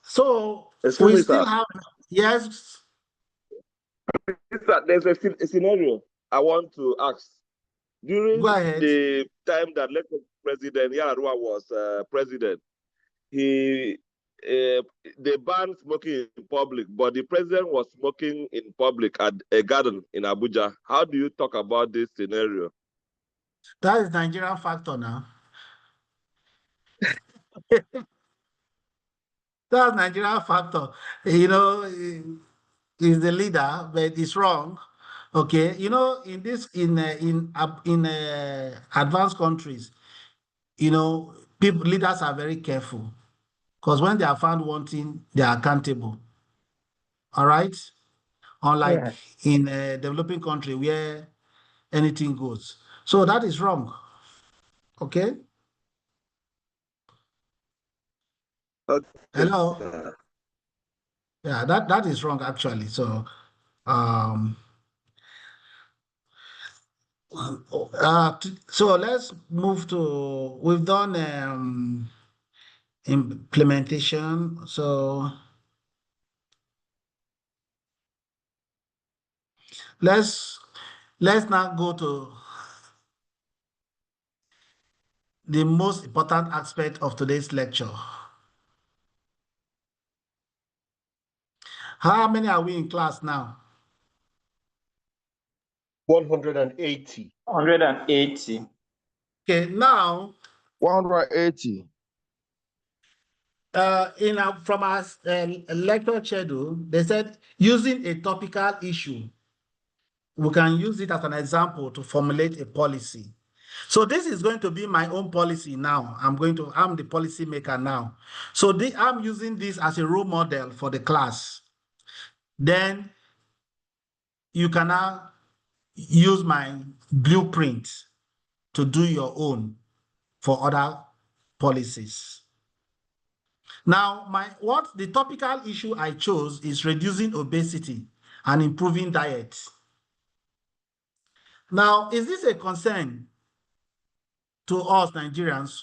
Speaker 1: So
Speaker 16: Excuse
Speaker 1: we
Speaker 16: me,
Speaker 1: still
Speaker 16: sir.
Speaker 1: have, yes.
Speaker 16: There's a scenario I want to ask. During
Speaker 1: Go ahead.
Speaker 16: the time that President Yaradua was president, they banned smoking in public, but the president was smoking in public at a garden in Abuja. How do you talk about this scenario?
Speaker 1: That is Nigerian factor now. That's Nigerian factor. Is the leader, but it's wrong. Okay, in advanced countries, people leaders are very careful because when they are found wanting, they are accountable. All right, unlike
Speaker 5: Yes.
Speaker 1: in a developing country where anything goes. So that is wrong. Okay.
Speaker 16: Okay.
Speaker 1: Hello. Yeah, that is wrong actually. So, um, so let's move to, we've done implementation. So let's now go to the most important aspect of today's lecture. How many are we in class now?
Speaker 9: 180.
Speaker 13: 180.
Speaker 1: Okay, now
Speaker 8: 180.
Speaker 1: from our lecture schedule, they said using a topical issue, we can use it as an example to formulate a policy. So this is going to be my own policy now. I'm the policy maker now. So I'm using this as a role model for the class. Then you can now use my blueprint to do your own for other policies. Now, what the topical issue I chose is reducing obesity and improving diet. Now, is this a concern to us Nigerians?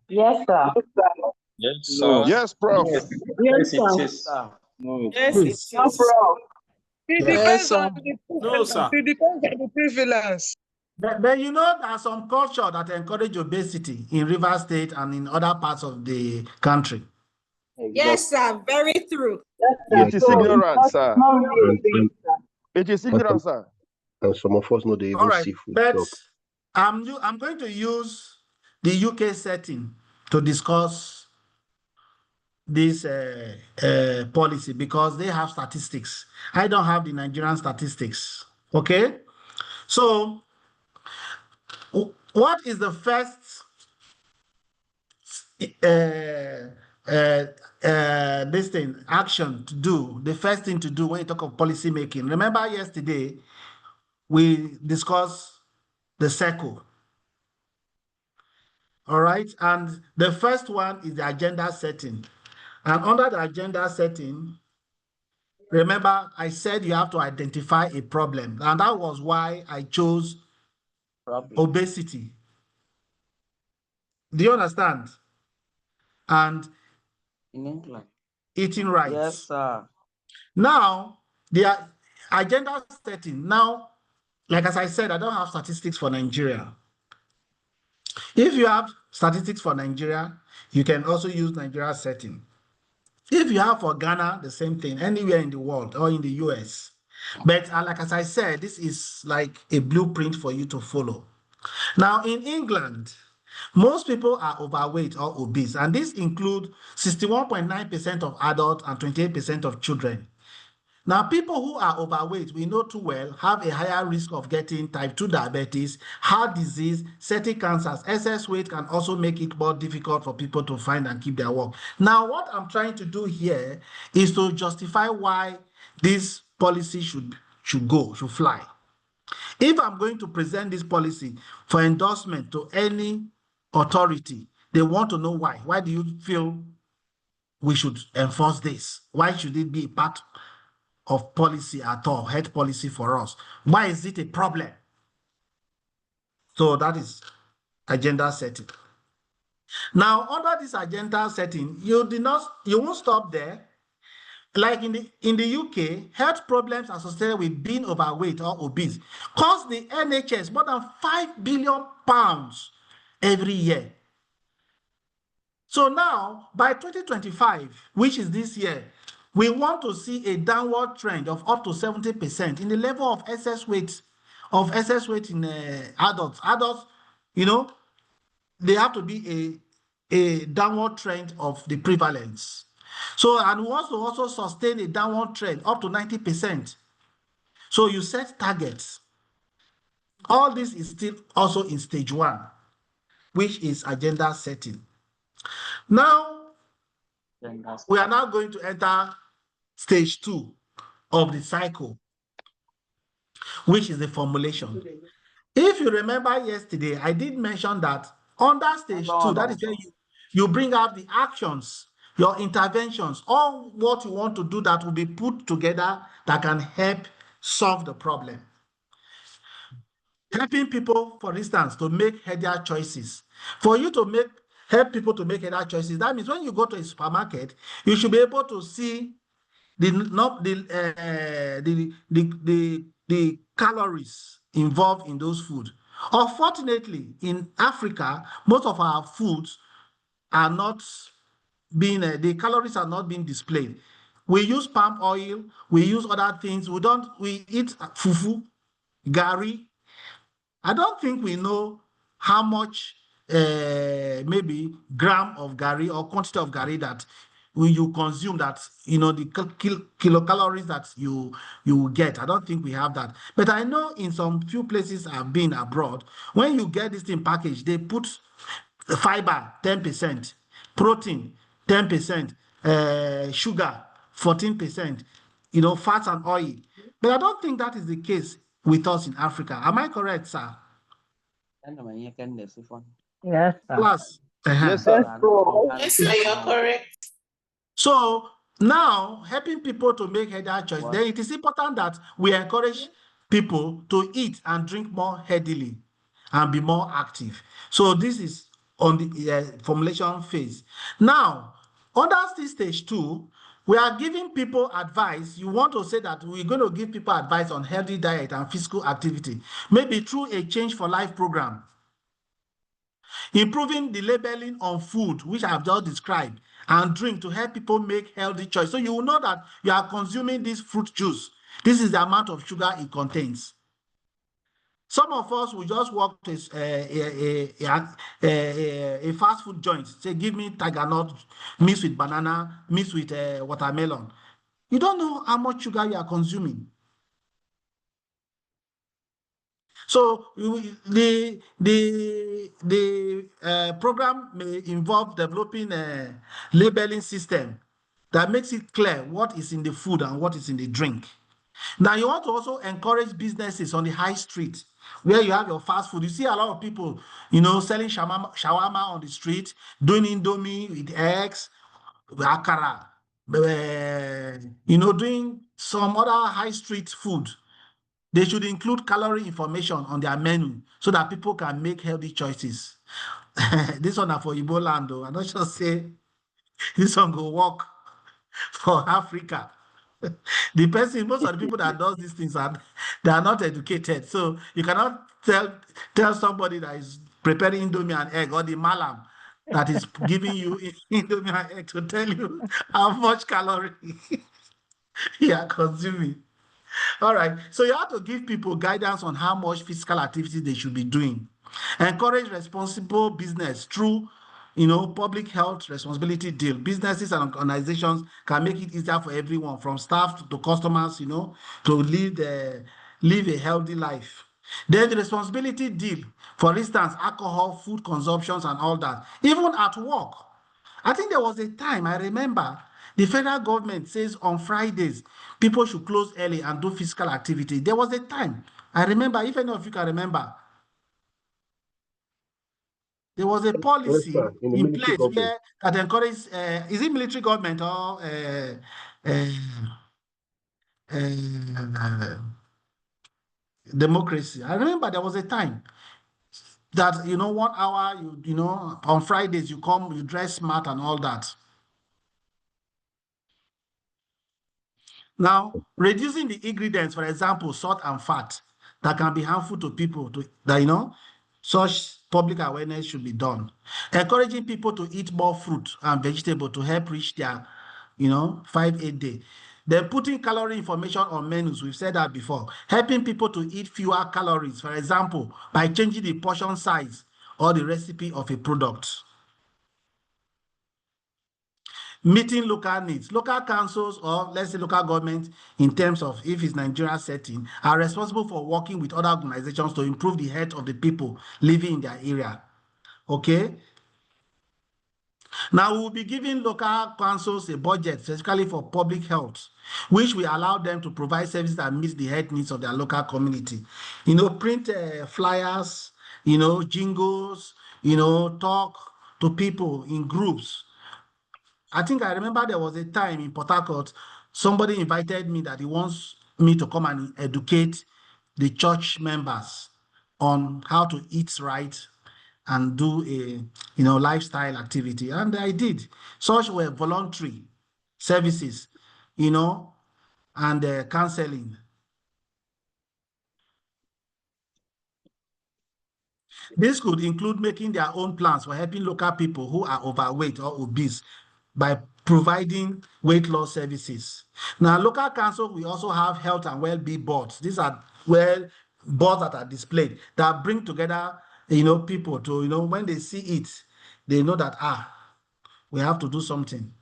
Speaker 2: Yes, sir.
Speaker 11: Yes,
Speaker 2: No.
Speaker 11: sir.
Speaker 7: Yes, Prof.
Speaker 11: Yes,
Speaker 2: Yes,
Speaker 11: yes, it
Speaker 2: sir.
Speaker 11: is.
Speaker 2: No.
Speaker 14: Yes, it
Speaker 1: Please.
Speaker 2: No,
Speaker 14: is.
Speaker 2: Prof.
Speaker 12: It
Speaker 7: Yes,
Speaker 12: depends
Speaker 7: sir.
Speaker 12: on the
Speaker 14: No, sir.
Speaker 12: it depends on the prevalence.
Speaker 1: But you know, there are some culture that encourage obesity in Rivers State and in other parts of the country.
Speaker 4: Yes, sir. Very true.
Speaker 2: Yes, sir.
Speaker 9: Yes,
Speaker 7: It is
Speaker 2: So it's
Speaker 7: ignorance, sir.
Speaker 2: not really a thing, sir.
Speaker 7: It is
Speaker 9: and
Speaker 7: ignorance, sir.
Speaker 9: some of us know they
Speaker 1: All
Speaker 9: even
Speaker 1: right,
Speaker 9: see food
Speaker 1: but
Speaker 9: shop.
Speaker 1: I'm going to use the UK setting to discuss this policy because they have statistics. I don't have the Nigerian statistics. Okay, so what is the first this thing action to do? The first thing to do when you talk of policy making. Remember yesterday we discussed the circle. All right, and the first one is the agenda setting. And under the agenda setting, remember I said you have to identify a problem. And that was why I chose obesity. Do you understand? And
Speaker 2: In England.
Speaker 1: eating right.
Speaker 2: Yes, sir.
Speaker 1: Now, the agenda setting. Now, like as I said, I don't have statistics for Nigeria. If you have statistics for Nigeria, you can also use Nigeria setting. If you have for Ghana, the same thing, anywhere in the world or in the US. But like as I said, this is like a blueprint for you to follow. Now, in England, most people are overweight or obese, and this includes 61.9% of adults and 28% of children. Now, people who are overweight, we know too well, have a higher risk of getting type 2 diabetes, heart disease, certain cancers. Excess weight can also make it more difficult for people to find and keep their work. Now, what I'm trying to do here is to justify why this policy should fly. If I'm going to present this policy for endorsement to any authority, they want to know why. Why do you feel we should enforce this? Why should it be part of policy at all, health policy for us? Why is it a problem? So that is agenda setting. Now, under this agenda setting, you won't stop there. Like in the UK, health problems associated with being overweight or obese cost the NHS more than £5 billion every year. So now, by 2025, which is this year, we want to see a downward trend of up to 70% in the level of excess weight in adults. Adults, you know, they have to be a downward trend of the prevalence. So, and we want to also sustain a downward trend up to 90%. So you set targets. All this is still also in stage 1, which is agenda setting. Now, we are now going to enter stage 2 of the cycle, which is the formulation. If you remember yesterday, I did mention that under stage 2, that is where you bring out the actions, your interventions, all what you want to do that will be put together that can help solve the problem. Helping people, for instance, to make healthier choices. For you to help people to make healthier choices, that means when you go to a supermarket, you should be able to see the calories involved in those foods. Unfortunately, in Africa, most of our foods are not being the calories are not being displayed. We use palm oil, we use other things. We eat fufu, gari. I don't think we know how much maybe gram of gari or quantity of gari that when you consume, that the kilocalories that you will get. I don't think we have that. But I know in some few places I've been abroad, when you get this thing packaged, they put fiber 10%, protein 10%, sugar 14%, fats and oil. But I don't think that is the case with us in Africa. Am I correct, sir?
Speaker 5: Yes, sir.
Speaker 1: Plus,
Speaker 9: Yes, sir.
Speaker 14: Yes, sir, you're correct.
Speaker 1: So now helping people to make healthier choice, then it is important that we encourage people to eat and drink more healthily and be more active. So this is on the formulation phase. Now, under this stage 2, we are giving people advice. You want to say that we're going to give people advice on healthy diet and physical activity, maybe through a Change for Life program. Improving the labeling on food, which I have just described, and drink to help people make healthy choice. So you will know that you are consuming this fruit juice. This is the amount of sugar it contains. Some of us will just walk to a fast food joint, say, give me tiger nut mixed with banana, mixed with watermelon. You don't know how much sugar you are consuming. So the program may involve developing a labeling system that makes it clear what is in the food and what is in the drink. Now you want to also encourage businesses on the high street where you have your fast food. You see a lot of people, selling shawarma on the street, doing indomie with eggs, with akara, doing some other high street food. They should include calorie information on their menu so that people can make healthy choices. This one are for Igbo land, though. I'm not sure say this one go work for Africa. Most of the people that does these things they are not educated. So you cannot tell somebody that is preparing indomie and egg, or the malam that is giving you indomie and egg, to tell you how much calorie you are consuming. All right. So you have to give people guidance on how much physical activity they should be doing. Encourage responsible business through, public health responsibility deal. Businesses and organizations can make it easier for everyone, from staff to customers, to live a healthy life. Then the responsibility deal, for instance, alcohol, food consumptions, and all that. Even at work. I think there was a time, I remember, the federal government says on Fridays, people should close early and do physical activity. There was a time, I remember, if any of you can remember, there was a
Speaker 9: Yes,
Speaker 1: policy
Speaker 9: sir. In the
Speaker 1: in
Speaker 9: military
Speaker 1: place
Speaker 9: government.
Speaker 1: where that encourages, is it military government or uh, uh, democracy? I remember there was a time that, 1 hour, on Fridays, you come, you dress smart and all that. Now, reducing the ingredients, for example, salt and fat, that can be harmful to people, such public awareness should be done. Encouraging people to eat more fruit and vegetable to help reach their, 5-8 day. Then putting calorie information on menus, we've said that before. Helping people to eat fewer calories, for example, by changing the portion size or the recipe of a product. Meeting local needs. Local councils, or let's say local government, in terms of if it's Nigeria setting, are responsible for working with other organizations to improve the health of the people living in their area. Okay? Now, we will be giving local councils a budget specifically for public health, which will allow them to provide services that meet the health needs of their local community. Print flyers, jingles, talk to people in groups. I think I remember there was a time in Port Harcourt, somebody invited me that he wants me to come and educate the church members on how to eat right and do a lifestyle activity. And I did. Such were voluntary services, and counseling. This could include making their own plans for helping local people who are overweight or obese by providing weight loss services. Now, local council, we also have health and well-being boards. These are boards that are displayed that bring together, people to, when they see it, they know that, we have to do something.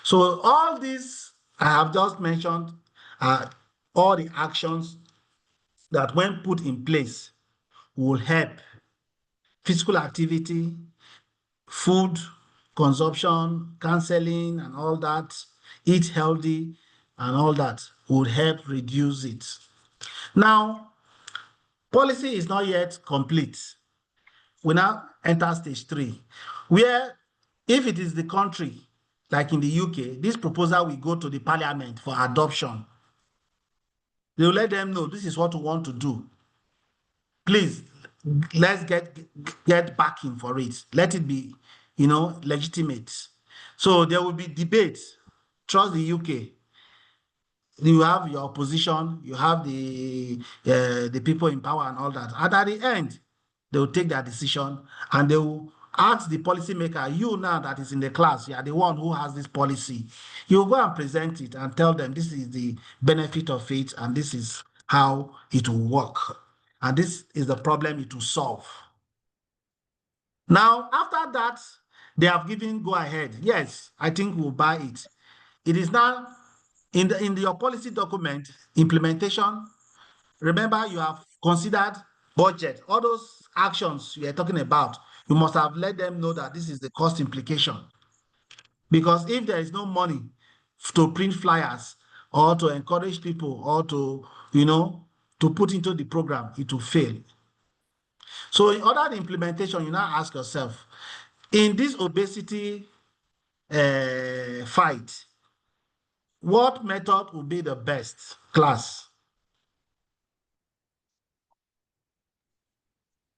Speaker 1: So all these I have just mentioned are all the actions that, when put in place, will help physical activity, food consumption, counseling, and all that, eat healthy, and all that. would help reduce it. Now, policy is not yet complete. We now enter stage 3, where if it is the country, like in the UK, this proposal will go to the parliament for adoption. They will let them know this is what we want to do. Please, let's get backing for it. Let it be, legitimate. So there will be debate. Trust the UK. You have your opposition, you have the people in power and all that. And at the end, they will take their decision and they will ask the policymaker, you now that is in the class, you are the one who has this policy. You go and present it and tell them this is the benefit of it and this is how it will work. And this is the problem it will solve. Now, after that, they have given go ahead. Yes, I think we'll buy it. It is now in your policy document, implementation. Remember, you have considered budget. All those actions you are talking about, you must have let them know that this is the cost implication. Because if there is no money to print flyers or to encourage people or to, to put into the program, it will fail. So in other implementation, you now ask yourself, in this obesity fight, what method would be the best class?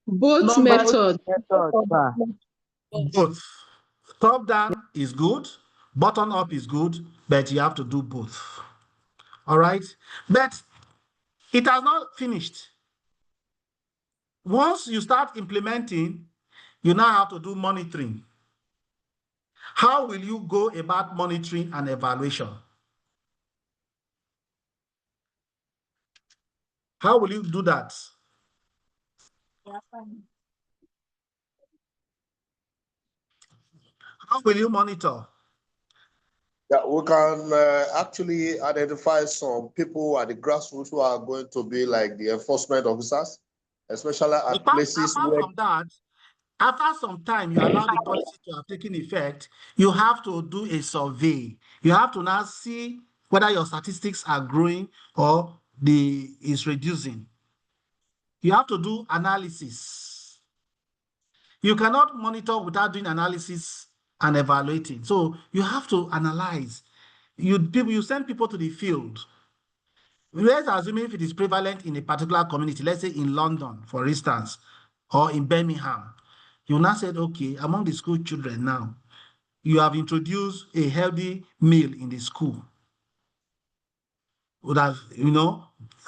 Speaker 10: Both methods.
Speaker 1: Both. Top down is good, bottom up is good, but you have to do both. All right? But it has not finished. Once you start implementing, you now have to do monitoring. How will you go about monitoring and evaluation? How will you do that? How will you monitor?
Speaker 7: Yeah, we can actually identify some people at the grassroots who are going to be like the enforcement officers, especially at places
Speaker 1: Apart
Speaker 7: where.
Speaker 1: from that, after some time, you allow the policy to have taken effect, you have to do a survey. You have to now see whether your statistics are growing or is reducing. You have to do analysis. You cannot monitor without doing analysis and evaluating. So you have to analyze. You send people to the field. Let's assume if it is prevalent in a particular community, let's say in London, for instance, or in Birmingham, you now said, okay, among the school children now, you have introduced a healthy meal in the school. Would have,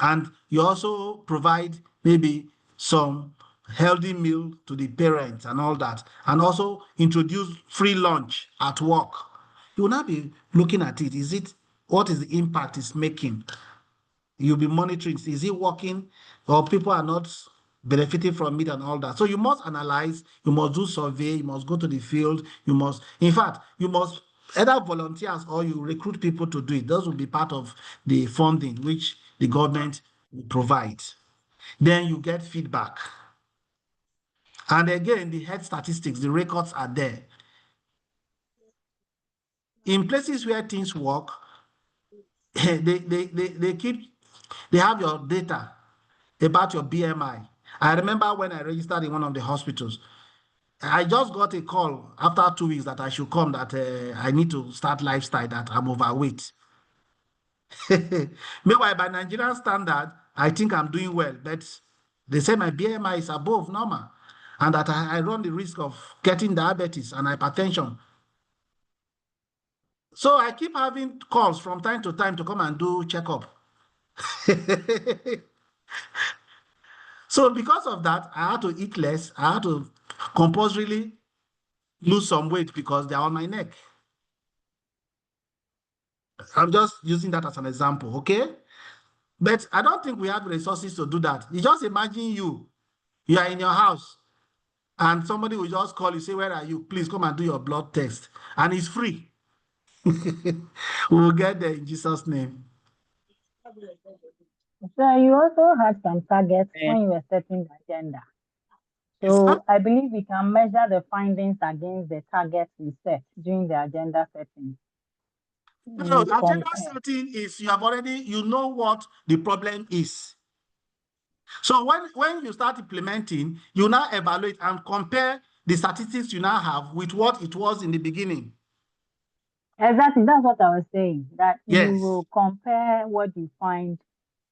Speaker 1: and you also provide maybe some healthy meal to the parents and all that, and also introduce free lunch at work. You will not be looking at it. What is the impact it's making? You'll be monitoring, is it working or people are not benefiting from it and all that. So you must analyze, you must do survey, you must go to the field, you must either volunteers or you recruit people to do it. Those will be part of the funding which the government will provide. Then you get feedback. And again, the health statistics, the records are there. In places where things work, they have your data about your BMI. I remember when I registered in one of the hospitals, I just got a call after 2 weeks that I should come, that I need to start lifestyle, that I'm overweight. Meanwhile, by Nigerian standard, I think I'm doing well, but they say my BMI is above normal and that I run the risk of getting diabetes and hypertension. So I keep having calls from time to time to come and do checkup. So because of that, I had to eat less. I had to compulsorily lose some weight because they're on my neck. I'm just using that as an example, okay? But I don't think we have resources to do that. You just imagine you are in your house and somebody will just call you, say, where are you? Please come and do your blood test. And it's free. We'll get there in Jesus' name.
Speaker 5: So you also had some targets when you were setting the agenda. So I believe we can measure the findings against the targets we set during the agenda setting.
Speaker 1: No,
Speaker 5: you
Speaker 1: agenda
Speaker 5: compare.
Speaker 1: setting is you know what the problem is. So when you start implementing, you now evaluate and compare the statistics you now have with what it was in the beginning.
Speaker 5: Exactly, that's what I was saying. That you
Speaker 1: Yes.
Speaker 5: will compare what you find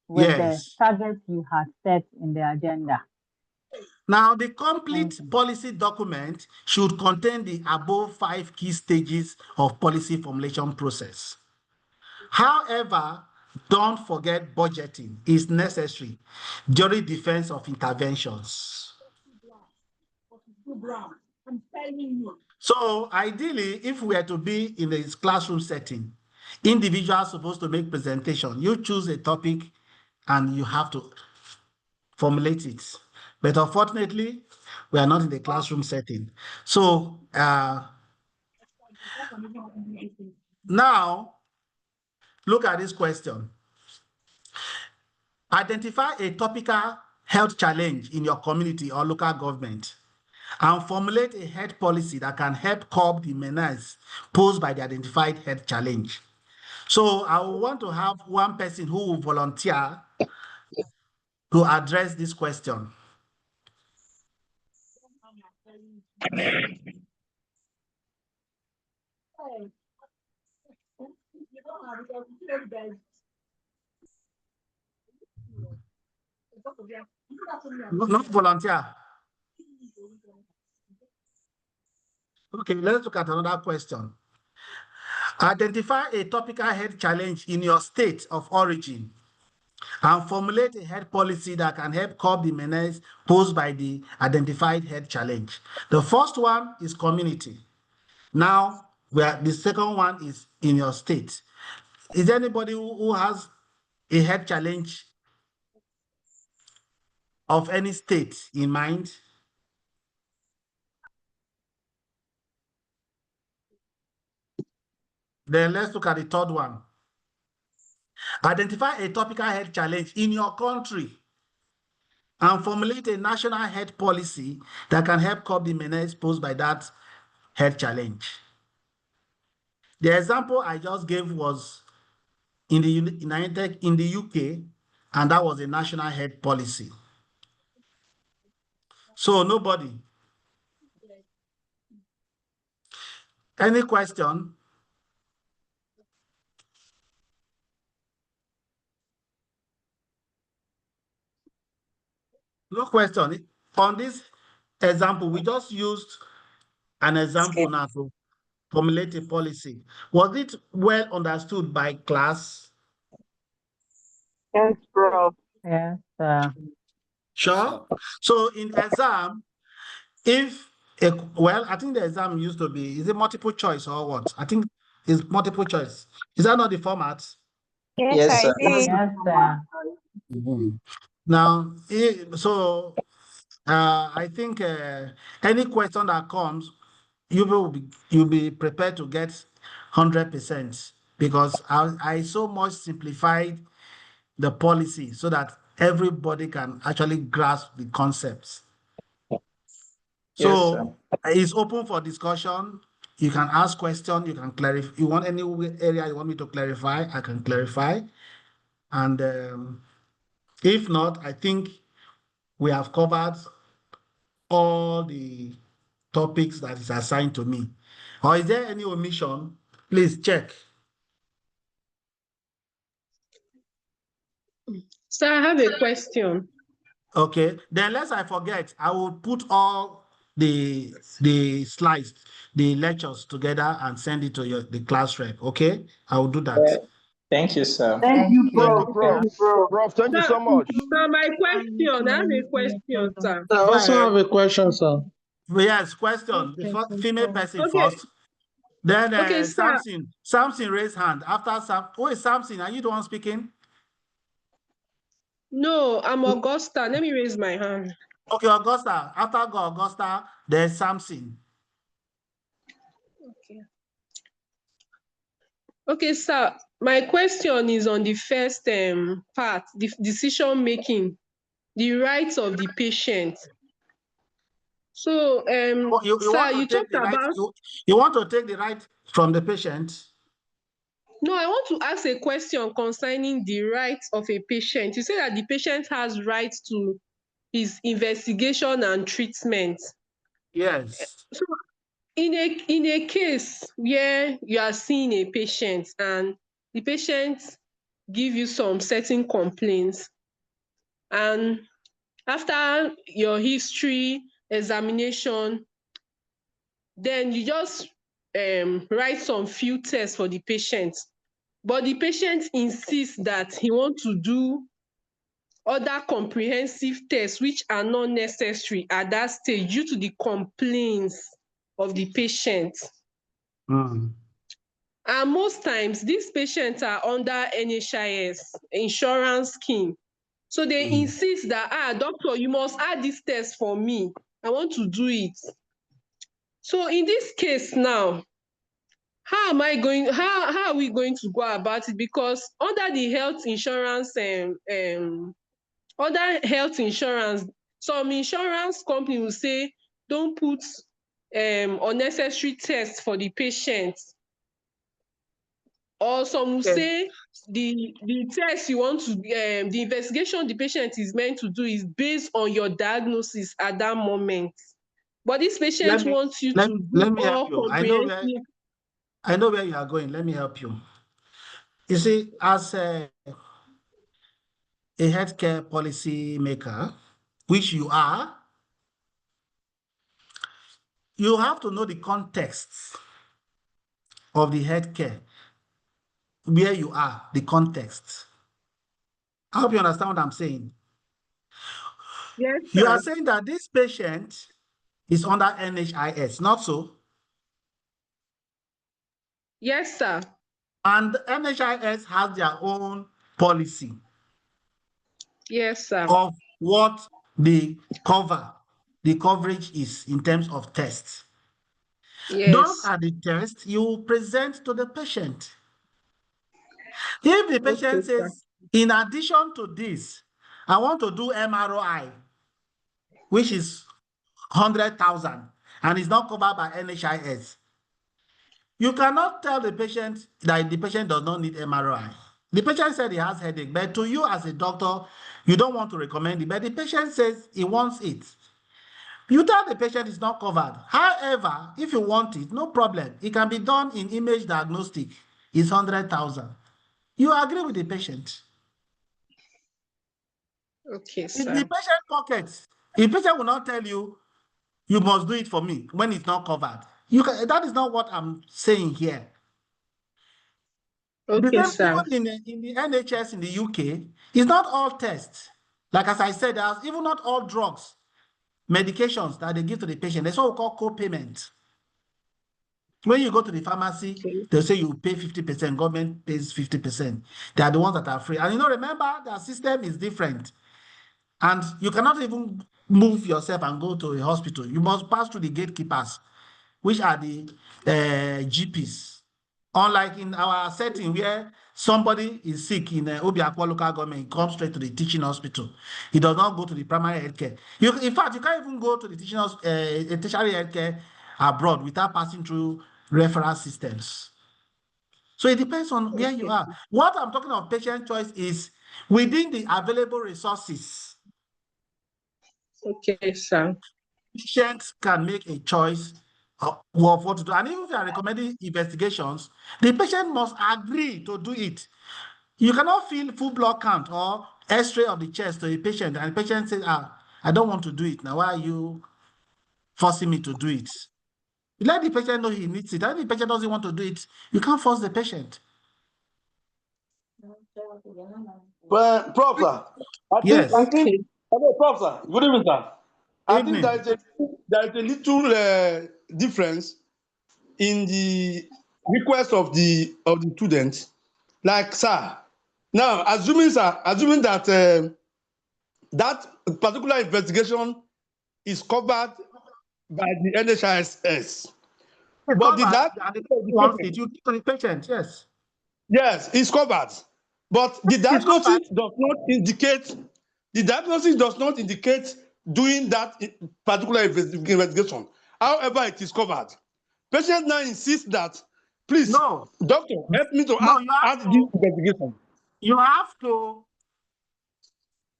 Speaker 5: with the
Speaker 1: Yes.
Speaker 5: targets you have set in the agenda.
Speaker 1: Now, the complete policy document should contain the above 5 key stages of policy formulation process. However, don't forget budgeting is necessary during defense of interventions. So ideally, if we are to be in a classroom setting, individuals are supposed to make presentation. You choose a topic and you have to formulate it. But unfortunately, we are not in the classroom setting. So now, look at this question. Identify a topical health challenge in your community or local government and formulate a health policy that can help curb the menace posed by the identified health challenge. So I want to have one person who will volunteer to address this question. Not volunteer. Okay, let's look at another question. Identify a topical health challenge in your state of origin and formulate a health policy that can help curb the menace posed by the identified health challenge. The first one is community. Now, the second one is in your state. Is there anybody who has a health challenge of any state in mind? Then let's look at the third one. Identify a topical health challenge in your country and formulate a national health policy that can help curb the menace posed by that health challenge. The example I just gave was in the UK, and that was a national health policy. So nobody. Any question? No question. On this example, we just used an example now to formulate a policy. Was it well understood by class?
Speaker 2: Yes, Prof.
Speaker 5: Yes,
Speaker 1: Sure. So in exam, I think the exam used to be, is it multiple choice or what? I think it's multiple choice. Is that not the format?
Speaker 10: Yes, I did.
Speaker 5: yes,
Speaker 1: Mhm. Now, I think any question that comes, you'll be prepared to get 100% because I so much simplified the policy so that everybody can actually grasp the concepts.
Speaker 11: Yes,
Speaker 1: So
Speaker 11: sir.
Speaker 1: it's open for discussion. You can ask questions. You can clarify. You want any area you want me to clarify, I can clarify. And if not, I think we have covered all the topics that is assigned to me. Or is there any omission? Please check.
Speaker 10: Sir, I have a question.
Speaker 1: Okay. Then lest I forget, I will put all the slides, the lectures together and send it to the class rep. Okay. I will do that.
Speaker 11: Thank you, sir.
Speaker 2: Thank you, Prof.
Speaker 7: Prof, thank you so much.
Speaker 10: Sir, my question, I have a question, sir.
Speaker 6: I
Speaker 1: Go
Speaker 6: also
Speaker 1: ahead.
Speaker 6: have a question, sir.
Speaker 1: Yes, question. The female person
Speaker 10: Okay,
Speaker 1: first. Then
Speaker 10: okay, sir.
Speaker 1: Samson raised hand. After who is Samson? Are you the one speaking?
Speaker 10: No, I'm Augusta. Let me raise my hand.
Speaker 1: Okay, Augusta. After Augusta, there's Samson.
Speaker 10: Okay. Okay, sir. My question is on the first part, the decision making, the rights of the patient. So,
Speaker 1: You
Speaker 10: sir,
Speaker 1: want to
Speaker 10: you
Speaker 1: take
Speaker 10: talked
Speaker 1: the right.
Speaker 10: about.
Speaker 1: You want to take the right from the patient.
Speaker 10: No, I want to ask a question concerning the rights of a patient. You say that the patient has rights to his investigation and treatment.
Speaker 1: Yes.
Speaker 10: So in a case where you are seeing a patient and the patient give you some certain complaints, and after your history examination, then you just write some few tests for the patient, but the patient insists that he wants to do other comprehensive tests which are not necessary at that stage due to the complaints of the patient.
Speaker 1: Mm.
Speaker 10: And most times, these patients are under NHIS insurance scheme. So they insist that, doctor, you must add this test for me. I want to do it. So in this case now, how are we going to go about it? Because under the health insurance, some insurance company will say, don't put unnecessary tests for the patient. Or some will say the test you want to, the investigation the patient is meant to do is based on your diagnosis at that moment. But this patient wants you to
Speaker 1: let
Speaker 10: do
Speaker 1: me help
Speaker 10: all
Speaker 1: you.
Speaker 10: comprehensive.
Speaker 1: I know where you are going. Let me help you. You see, as a healthcare policy maker, which you are, you have to know the context of the healthcare, where you are, the context. I hope you understand what I'm saying.
Speaker 10: Yes,
Speaker 1: You
Speaker 10: sir.
Speaker 1: are saying that this patient is under NHIS, not so?
Speaker 10: Yes, sir.
Speaker 1: And NHIS has their own policy.
Speaker 10: Yes, sir.
Speaker 1: Of what the coverage is in terms of tests.
Speaker 10: Yes.
Speaker 1: Those are the tests you present to the patient. If the patient says, in addition to this, I want to do MRI, which is 100,000 and is not covered by NHIS, you cannot tell the patient that the patient does not need MRI. The patient said he has headache, but to you as a doctor, you don't want to recommend it, but the patient says he wants it. You tell the patient it's not covered. However, if you want it, no problem. It can be done in image diagnostic. It's 100,000. You agree with the patient.
Speaker 10: Okay,
Speaker 1: In
Speaker 10: sir.
Speaker 1: the patient pocket, the patient will not tell you, you must do it for me when it's not covered. That is not what I'm saying here.
Speaker 10: Okay, sir.
Speaker 1: Even in the NHS in the UK, it's not all tests. Like as I said, there's even not all drugs, medications that they give to the patient. That's what we call co-payment. When you go to the pharmacy, they'll say you pay 50%, government pays 50%. They are the ones that are free. And remember, their system is different. And you cannot even move yourself and go to a hospital. You must pass through the gatekeepers, which are the GPs. Unlike in our setting where somebody is sick in Obiakwa local government, he comes straight to the teaching hospital. He does not go to the primary healthcare. In fact, you can't even go to the tertiary healthcare abroad without passing through referral systems. So it depends on where you are. What I'm talking of patient choice is within the available resources.
Speaker 10: Okay, sir.
Speaker 1: Patients can make a choice of what to do. And even if they are recommending investigations, the patient must agree to do it. You cannot fill full blood count or X-ray of the chest to a patient, and the patient says, I don't want to do it. Now, why are you forcing me to do it? Let the patient know he needs it. And if the patient doesn't want to do it, you can't force the patient.
Speaker 17: Well, Prof, sir,
Speaker 1: Yes.
Speaker 17: hello, Prof, sir. Good evening, sir. I think
Speaker 1: Evening.
Speaker 17: there is a little difference in the request of the student. Like, sir, now assuming that that particular investigation is covered by the NHIS, but the
Speaker 1: diagnosis wants it, you give to the patient, yes.
Speaker 17: Yes, it's covered, but the diagnosis does not indicate doing that particular investigation. However, it is covered. Patient now insists that Please,
Speaker 1: no,
Speaker 17: doctor, help me to
Speaker 1: no,
Speaker 17: add this investigation.
Speaker 1: you have to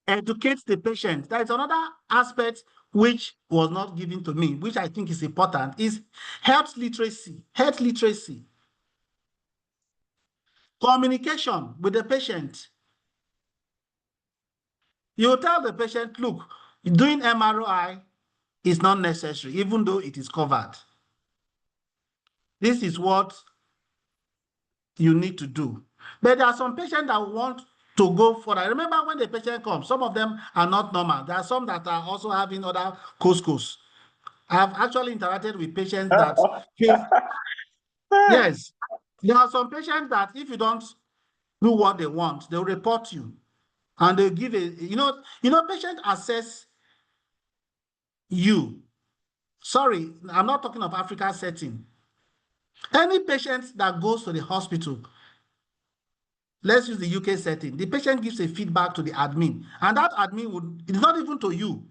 Speaker 1: educate the patient. There is another aspect which was not given to me, which I think is important, is health literacy. Health literacy. Communication with the patient. You tell the patient, look, doing MRI is not necessary, even though it is covered. This is what you need to do. But there are some patients that want to go further. Remember when the patient comes, some of them are not normal. There are some that are also having other couscous. I've actually interacted with patients that feel, yes, there are some patients that if you don't do what they want, they'll report you and they'll give a, patient assess you. Sorry, I'm not talking of Africa setting. Any patient that goes to the hospital, let's use the UK setting, the patient gives a feedback to the admin, and that admin it's not even to you.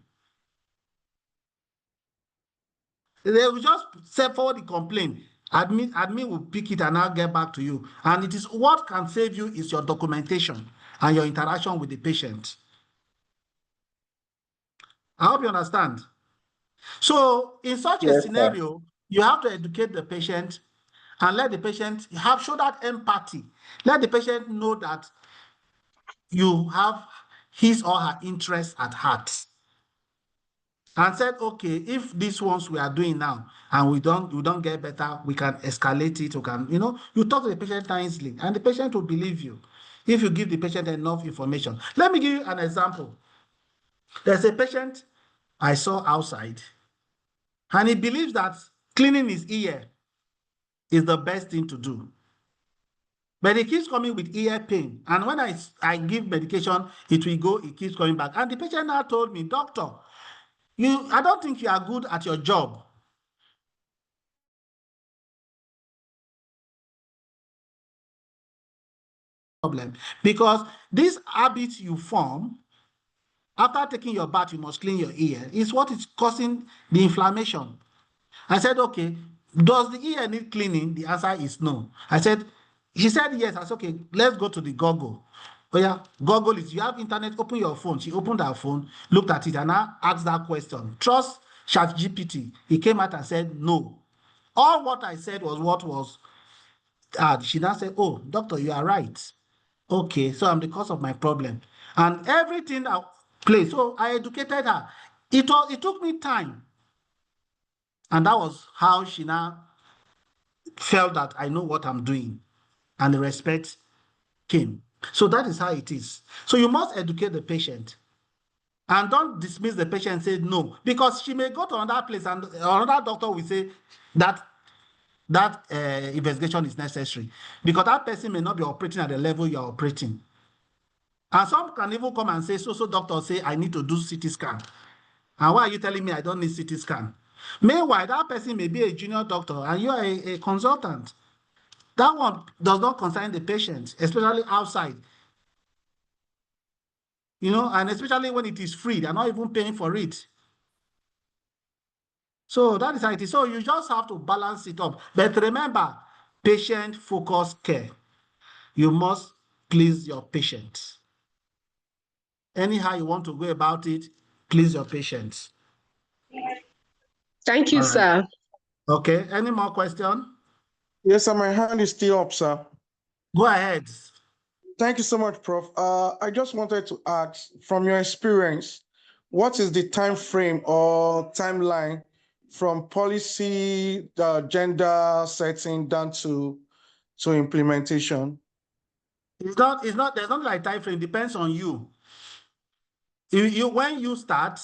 Speaker 1: They will just set forward the complaint. Admin will pick it and now get back to you. And it is what can save you is your documentation and your interaction with the patient. I hope you understand. So in such a scenario, you have to educate the patient and let the patient show that empathy. Let the patient know that you have his or her interest at heart. And said, okay, if these ones we are doing now and we don't get better, we can escalate it. We can, you talk to the patient nicely and the patient will believe you if you give the patient enough information. Let me give you an example. There's a patient I saw outside and he believes that cleaning his ear is the best thing to do. But he keeps coming with ear pain. And when I give medication, it will go, it keeps coming back. And the patient now told me, doctor, I don't think you are good at your job. Problem. Because this habit you form, after taking your bath, you must clean your ear, is what is causing the inflammation. I said, okay, does the ear need cleaning? The answer is no. She said yes. I said, okay, let's go to the Google. Oh yeah, Google it. You have internet, open your phone. She opened her phone, looked at it, and now asked that question. Trust ChatGPT. He came out and said no. All what I said was what was she now said, oh, doctor, you are right. Okay, so I'm the cause of my problem. And everything that played. So I educated her. It took me time. And that was how she now felt that I know what I'm doing. And the respect came. So that is how it is. So you must educate the patient. And don't dismiss the patient and say no. Because she may go to another place and another doctor will say that investigation is necessary. Because that person may not be operating at the level you're operating. And some can even come and say, so doctor say I need to do CT scan. And why are you telling me I don't need CT scan? Meanwhile, that person may be a junior doctor and you are a consultant. That one does not concern the patient, especially outside. And especially when it is free, they're not even paying for it. So that is how it is. So you just have to balance it up. But remember, patient-focused care. You must please your patient. Anyhow you want to go about it, please your patients.
Speaker 10: Thank you, sir.
Speaker 1: Okay, any more questions?
Speaker 12: Yes, sir, my hand is still up, sir.
Speaker 1: Go ahead.
Speaker 12: Thank you so much, Prof. I just wanted to ask, from your experience, what is the time frame or timeline from policy, the gender setting down to implementation?
Speaker 1: There's not like time frame, depends on you. When you start,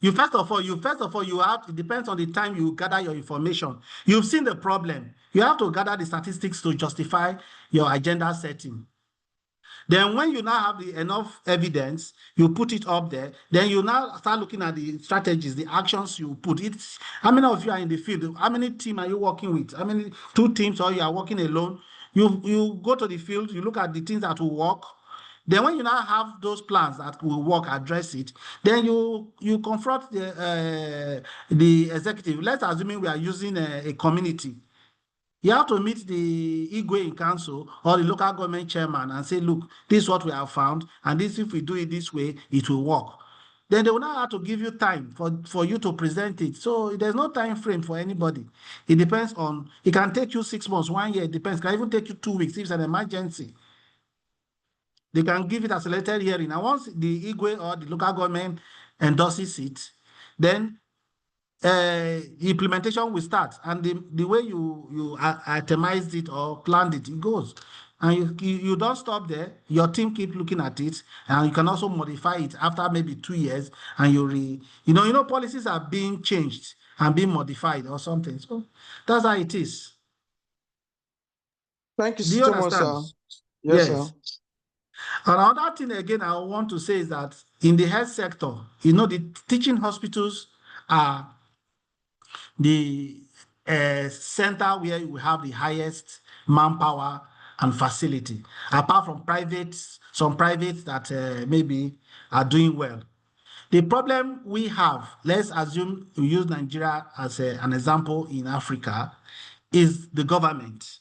Speaker 1: first of all, you have, it depends on the time you gather your information. You've seen the problem. You have to gather the statistics to justify your agenda setting. Then when you now have enough evidence, you put it up there. Then you now start looking at the strategies, the actions you put. How many of you are in the field? How many teams are you working with? How many, 2 teams, or you are working alone? You go to the field, you look at the things that will work. Then when you now have those plans that will work, address it, then you confront the executive. Let's assume we are using a community. You have to meet the Igwe in council or the local government chairman and say, look, this is what we have found, and this, if we do it this way, it will work. Then they will not have to give you time for you to present it. So there's no time frame for anybody. It depends on, it can take you 6 months, 1 year, it depends. It can even take you 2 weeks if it's an emergency. They can give it accelerated hearing. And once the Igwe or the local government endorses it, then implementation will start, and the way you itemized it or planned it, it goes. And you don't stop there. Your team keep looking at it, and you can also modify it after maybe 2 years, and you know policies are being changed and being modified or something. So that's how it is.
Speaker 12: Thank you
Speaker 1: Do you
Speaker 12: so much,
Speaker 1: understand?
Speaker 12: sir. Yes,
Speaker 1: Yes.
Speaker 12: sir.
Speaker 1: Another thing again I want to say is that in the health sector, the teaching hospitals are the center where you have the highest manpower and facility, apart from some privates that maybe are doing well. The problem we have, let's assume we use Nigeria as an example in Africa, is the government.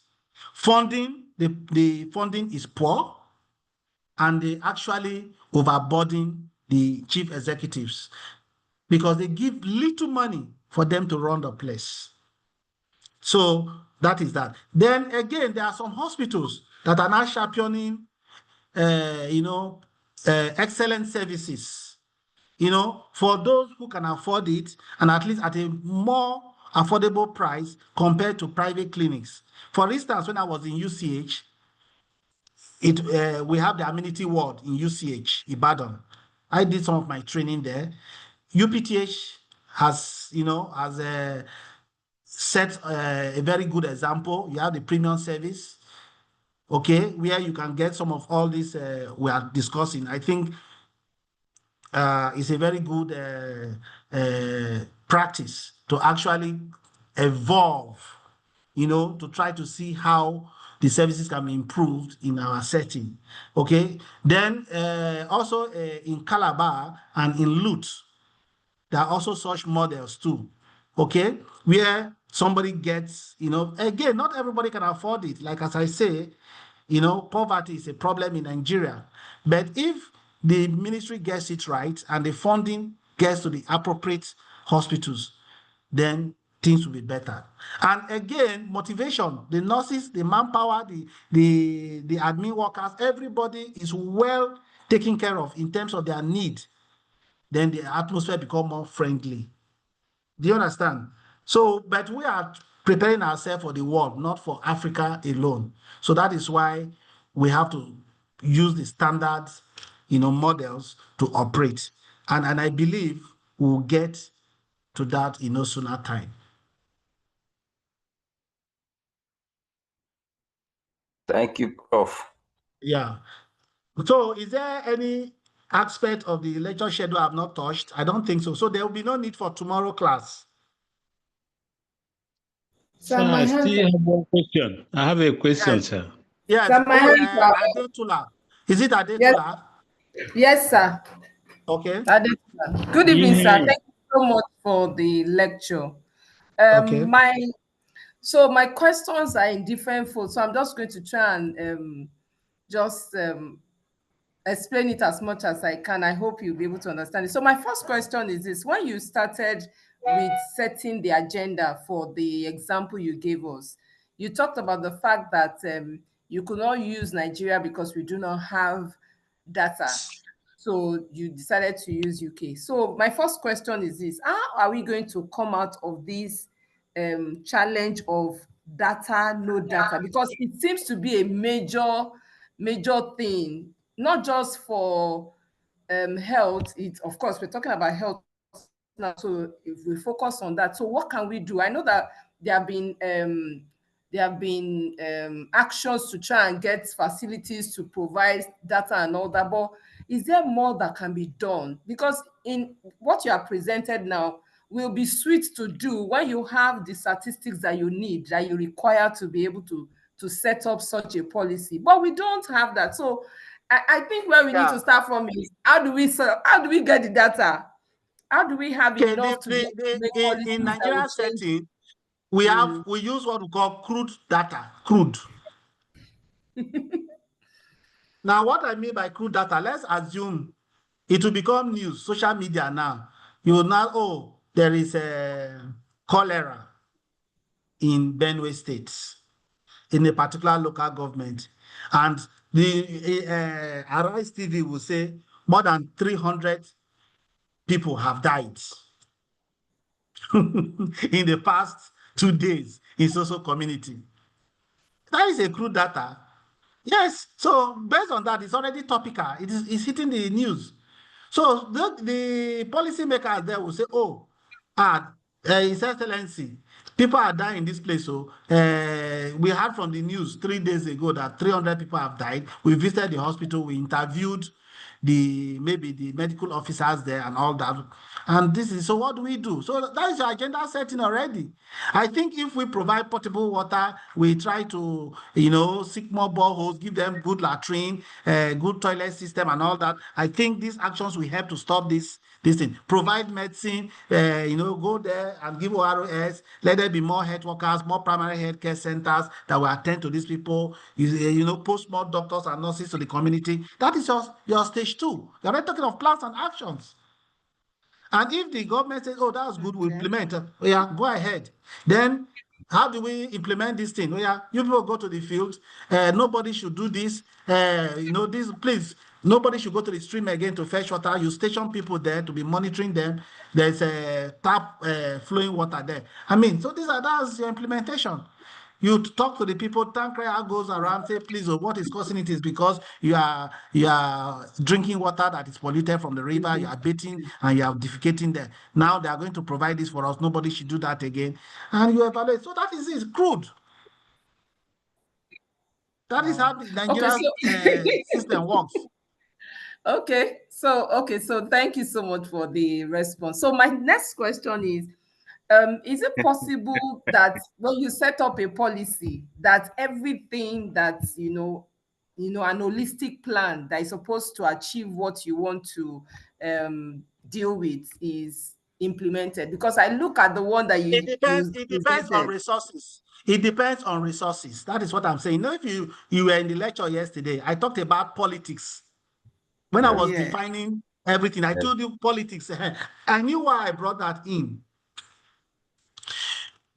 Speaker 1: Funding, the funding is poor, and they actually overburden the chief executives because they give little money for them to run the place. So that is that. Then again, there are some hospitals that are now championing, excellent services, for those who can afford it, and at least at a more affordable price compared to private clinics. For instance, when I was in UCH, we have the amenity ward in UCH, Ibadan. I did some of my training there. UPTH has set a very good example. You have the premium service, okay, where you can get some of all this we are discussing. I think it's a very good practice to actually evolve, to try to see how the services can be improved in our setting. Okay. Then also in Calabar and in Lut, there are also such models too, okay, where somebody gets, again, not everybody can afford it. Like as I say, poverty is a problem in Nigeria. But if the ministry gets it right and the funding gets to the appropriate hospitals, then things will be better. And again, motivation, the nurses, the manpower, the admin workers, everybody is well taken care of in terms of their need. Then the atmosphere become more friendly. Do you understand? So, but we are preparing ourselves for the world, not for Africa alone. So that is why we have to use the standards, models to operate. And I believe we'll get to that in no sooner time.
Speaker 13: Thank you, Prof.
Speaker 1: Yeah. So is there any aspect of the lecture schedule I've not touched? I don't think so. So there will be no need for tomorrow class.
Speaker 6: Sir, I still have one question. I have a question,
Speaker 1: Yes.
Speaker 6: sir.
Speaker 1: Yes.
Speaker 18: Sir, my hands are up.
Speaker 1: Adetula. Is it
Speaker 18: Yes,
Speaker 1: Adetula?
Speaker 18: yes, sir.
Speaker 1: Okay.
Speaker 18: Good evening, sir.
Speaker 6: Yeah.
Speaker 18: Thank you so much for the lecture.
Speaker 1: Okay.
Speaker 18: My questions are in different folds, so I'm just going to try and explain it as much as I can. I hope you'll be able to understand it. So my first question is this: when you started with setting the agenda for the example you gave us, you talked about the fact that you could not use Nigeria because we do not have data. So you decided to use UK. So my first question is this: how are we going to come out of this challenge of data, no data? Because it seems to be a major thing, not just for health. It, of course, we're talking about health now, so if we focus on that, so what can we do? I know that there have been actions to try and get facilities to provide data and all that, but is there more that can be done? Because in what you are presented now will be sweet to do when you have the statistics that you need, that you require to be able to set up such a policy, but we don't have that. So I think where we need to start from is how do we get the data? How do we have
Speaker 1: Okay,
Speaker 18: enough to make policies
Speaker 1: in
Speaker 18: that will
Speaker 1: Nigeria
Speaker 18: change?
Speaker 1: setting, we use what we call crude data, crude. Now, what I mean by crude data, let's assume it will become news, social media now. You will now, oh, there is a cholera in Benue State, in a particular local government. And the Arise TV will say more than 300 people have died in the past 2 days in social community. That is a crude data. Yes, so based on that, it's already topical. It's hitting the news. So the policymakers there will say, oh, His Excellency, people are dying in this place. So we heard from the news 3 days ago that 300 people have died. We visited the hospital, we interviewed maybe the medical officers there and all that. And so what do we do? So that is your agenda setting already. I think if we provide potable water, we try to, seek more boreholes, give them good latrine, good toilet system and all that. I think these actions will help to stop this thing. Provide medicine, go there and give ORS, let there be more health workers, more primary health care centers that will attend to these people, post more doctors and nurses to the community. That is your stage 2. You're already talking of plans and actions. And if the government says, oh, that's good, we'll implement, go ahead. Then how do we implement this thing? You people go to the field. Nobody should do this. Please, nobody should go to the stream again to fetch water. You station people there to be monitoring them. There's a tap flowing water there. So that's your implementation. You talk to the people, Tankrea goes around, say, please, what is causing it is because you are drinking water that is polluted from the river, you are bathing and you are defecating there. Now they are going to provide this for us. Nobody should do that again. And you evaluate. So that is it, crude. That is how the Nigerian system works.
Speaker 18: Okay, so thank you so much for the response. So my next question is it possible that when you set up a policy that everything that an holistic plan that is supposed to achieve what you want to deal with is implemented? Because I look at the one that
Speaker 1: it depends on resources. It depends on resources. That is what I'm saying. If you were in the lecture yesterday, I talked about politics. When I was defining everything, I told you politics. I knew why I brought that in.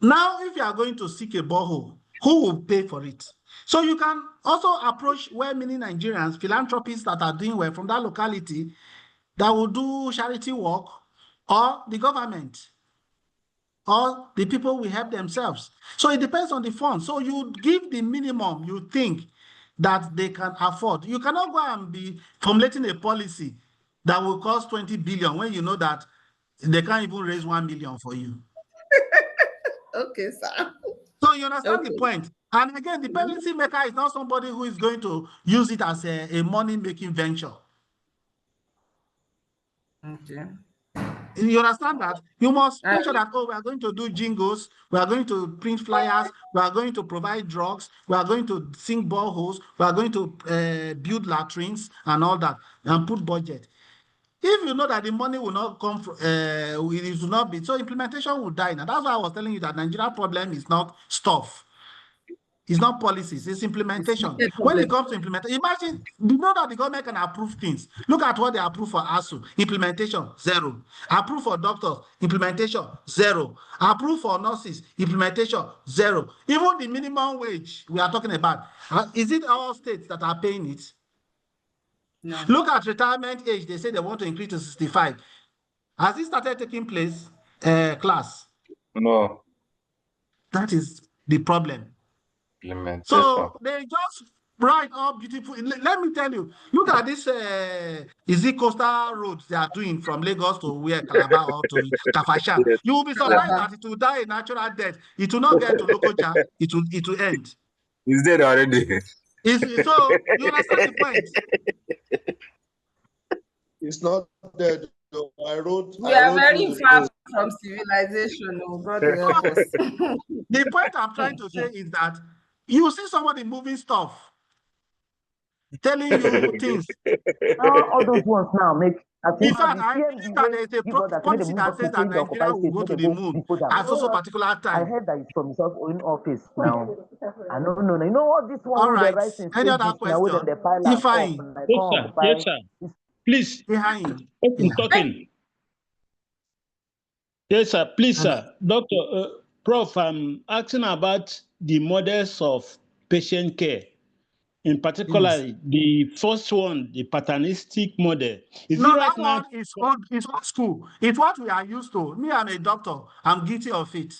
Speaker 1: Now, if you are going to seek a borehole, who will pay for it? So you can also approach well-meaning Nigerians, philanthropists that are doing well from that locality that will do charity work, or the government, or the people will help themselves. So it depends on the fund. So you give the minimum you think that they can afford. You cannot go and be formulating a policy that will cost 20 billion when you know that they can't even raise 1 million for you.
Speaker 18: Okay, sir.
Speaker 1: So you understand the point. And again, the policy maker is not somebody who is going to use it as a money-making venture.
Speaker 18: Okay.
Speaker 1: You understand that? You must make sure that, we are going to do jingles, we are going to print flyers, we are going to provide drugs, we are going to sink boreholes, we are going to build latrines and all that, and put budget. If you know that the money will not come from, it will not be, so implementation will die. Now, that's why I was telling you that Nigeria problem is not stuff. It's not policies, it's implementation. When it comes to implementation, imagine, you know that the government can approve things. Look at what they approve for ASU. Implementation, 0. Approve for doctors, implementation, 0. Approve for nurses, implementation, 0. Even the minimum wage we are talking about, is it all states that are paying it?
Speaker 18: No.
Speaker 1: Look at retirement age. They say they want to increase to 65. Has it started taking place, class?
Speaker 19: No.
Speaker 1: That is the problem.
Speaker 19: Implementation.
Speaker 1: So they just write all beautiful. Let me tell you, look at this coastal roads they are doing from Lagos to Calabar or to Kafasha.
Speaker 19: Yes.
Speaker 1: You will be surprised that it will die a natural death. It will not get to Lokoja. It will end.
Speaker 19: It's dead already.
Speaker 1: So you understand the point?
Speaker 7: It's not dead. I wrote.
Speaker 18: We are very far from civilization. Oh, God will help us.
Speaker 1: The point I'm trying to say is that you see somebody moving stuff. telling you things.
Speaker 20: All those ones now make.
Speaker 1: In fact, I believe that there is a policy that says that Nigeria will go to the moon at also particular
Speaker 20: I
Speaker 1: time.
Speaker 20: heard that it's from his own office now. I don't know. You know what this one
Speaker 1: All
Speaker 20: with the
Speaker 1: right.
Speaker 20: rising
Speaker 1: Any other
Speaker 20: stages now with
Speaker 1: question?
Speaker 20: the pile up.
Speaker 1: Ifeanyi.
Speaker 6: Yes, sir. Yes, sir. Please.
Speaker 1: Ifeanyi.
Speaker 6: I'm talking. Yes, sir. Please, sir. Doctor, Prof, I'm asking about the models of patient care. In particular, the first one, the paternalistic model. Is
Speaker 1: No,
Speaker 6: it right
Speaker 1: that
Speaker 6: now?
Speaker 1: one is old school. It's what we are used to. Me, I'm a doctor. I'm guilty of it.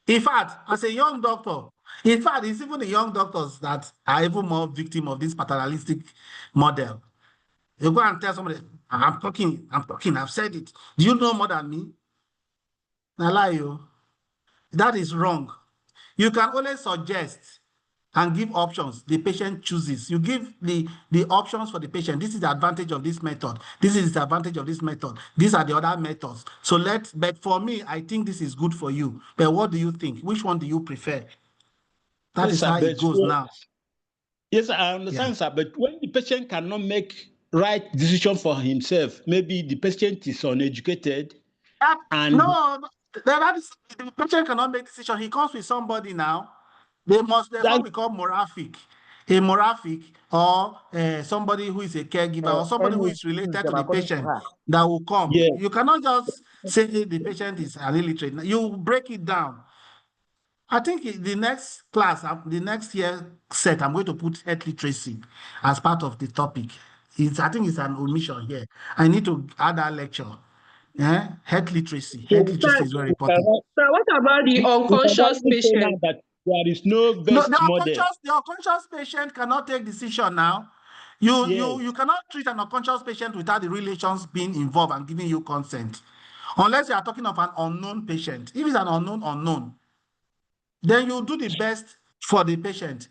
Speaker 1: In fact, as a young doctor, in fact, it's even the young doctors that are even more victim of this paternalistic model. You go and tell somebody, I'm talking, I've said it. Do you know more than me? I lie you. That is wrong. You can only suggest and give options. The patient chooses. You give the options for the patient. This is the advantage of this method. This is the advantage of this method. These are the other methods. So but for me, I think this is good for you. But what do you think? Which one do you prefer? That is how it goes now.
Speaker 6: Yes, I understand, sir. But when the patient cannot make right decision for himself, maybe the patient is uneducated.
Speaker 1: No, the patient cannot make decision. He comes with somebody now. There's what we call moraphic. A moraphic or somebody who is a caregiver or somebody who is related to the patient that will come.
Speaker 6: Yeah.
Speaker 1: You cannot just say the patient is an illiterate. You break it down. I think the next class, the next year set, I'm going to put health literacy as part of the topic. I think it's an omission here. I need to add that lecture. Health literacy. Health literacy is very important.
Speaker 10: So what about the unconscious patient?
Speaker 6: That there is no best model.
Speaker 1: The unconscious patient cannot take decision now. You cannot treat an unconscious patient without the relations being involved and giving you consent. Unless you are talking of an unknown patient. If it's an unknown, then you do the best for the patient.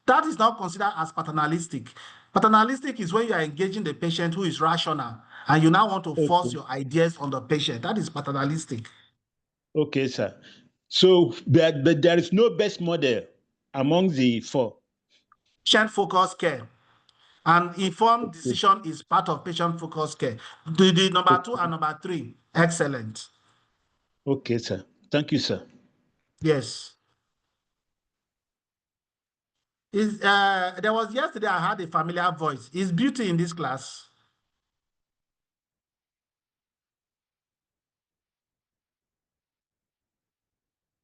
Speaker 1: That is not considered as paternalistic. Paternalistic is when you are engaging the patient who is rational and you now want to force your ideas on the patient. That is paternalistic.
Speaker 6: Okay, sir. So, but there is no best model among the four.
Speaker 1: Patient-focused care. And informed decision is part of patient-focused care. The number 2 and number 3, excellent.
Speaker 6: Okay, sir. Thank you, sir.
Speaker 1: Yes. There was yesterday I had a familiar voice. Is Beauty in this class?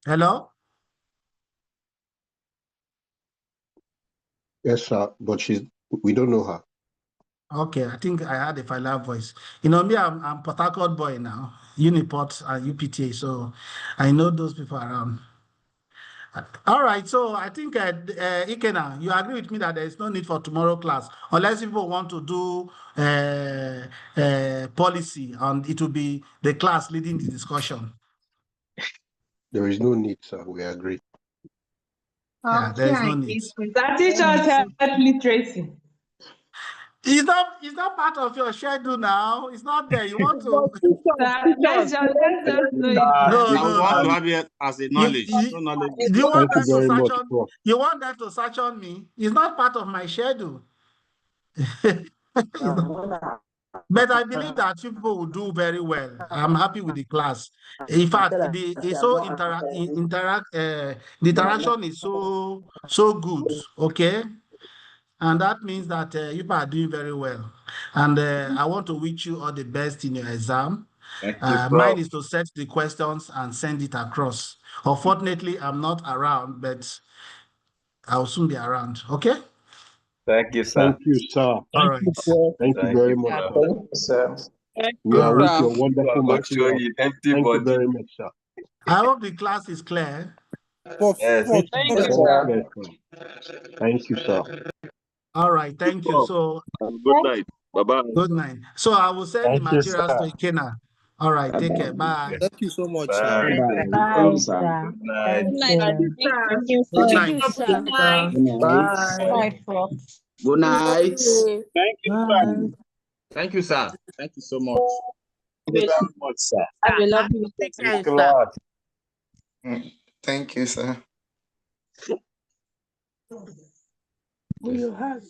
Speaker 1: Hello?
Speaker 9: Yes, sir, but we don't know her.
Speaker 1: Okay, I think I had a familiar voice. You know me, I'm Port Harcourt boy now, Uniport and UPTA, so I know those people around. All right, so I think Ikena, you agree with me that there is no need for tomorrow class unless people want to do policy and it will be the class leading the discussion.
Speaker 9: There is no need, sir. We agree.
Speaker 1: Yeah, there is no need.
Speaker 21: That teach us health literacy.
Speaker 1: It's not part of your schedule now. It's not there. You want to.
Speaker 21: Let's just know it.
Speaker 1: No.
Speaker 22: want to have it as a knowledge. No knowledge.
Speaker 1: Do you want
Speaker 9: Thank you very much, Prof.
Speaker 1: You want them to search on me? It's not part of my schedule. But I believe that you people will do very well. I'm happy with the class. In fact, the interaction is so good. Okay. And that means that you are doing very well. And I want to wish you all the best in your exam. Mine is to set the questions and send it across. Unfortunately, I'm not around, but I'll soon be around. Okay?
Speaker 19: Thank you, sir.
Speaker 9: Thank you, sir.
Speaker 1: All right.
Speaker 9: Thank you very much.
Speaker 19: Thank you, sir.
Speaker 9: We are with your wonderful material.
Speaker 19: Thank
Speaker 9: Thank you very much, sir.
Speaker 1: I hope the class is clear.
Speaker 19: Yes.
Speaker 9: Thank you, sir.
Speaker 1: All right, thank you. So
Speaker 16: good night. Bye-bye.
Speaker 1: Good night. So I will send the materials to Ikena. All right, take care. Bye.
Speaker 22: Thank you so much.
Speaker 19: Bye.
Speaker 5: Bye, sir.
Speaker 19: Good night.
Speaker 5: Thank you.
Speaker 21: Thank you,
Speaker 1: Good
Speaker 21: sir.
Speaker 1: night.
Speaker 21: Good night.
Speaker 22: Bye.
Speaker 21: Bye, Prof.
Speaker 22: Good night.
Speaker 6: Thank you,
Speaker 5: Bye.
Speaker 22: Thank you, sir. Thank you so much.
Speaker 19: Thank you very much, sir.
Speaker 21: Have a lovely weekend.
Speaker 19: Thank you, Lord.
Speaker 22: Thank you, sir.
Speaker 10: You have.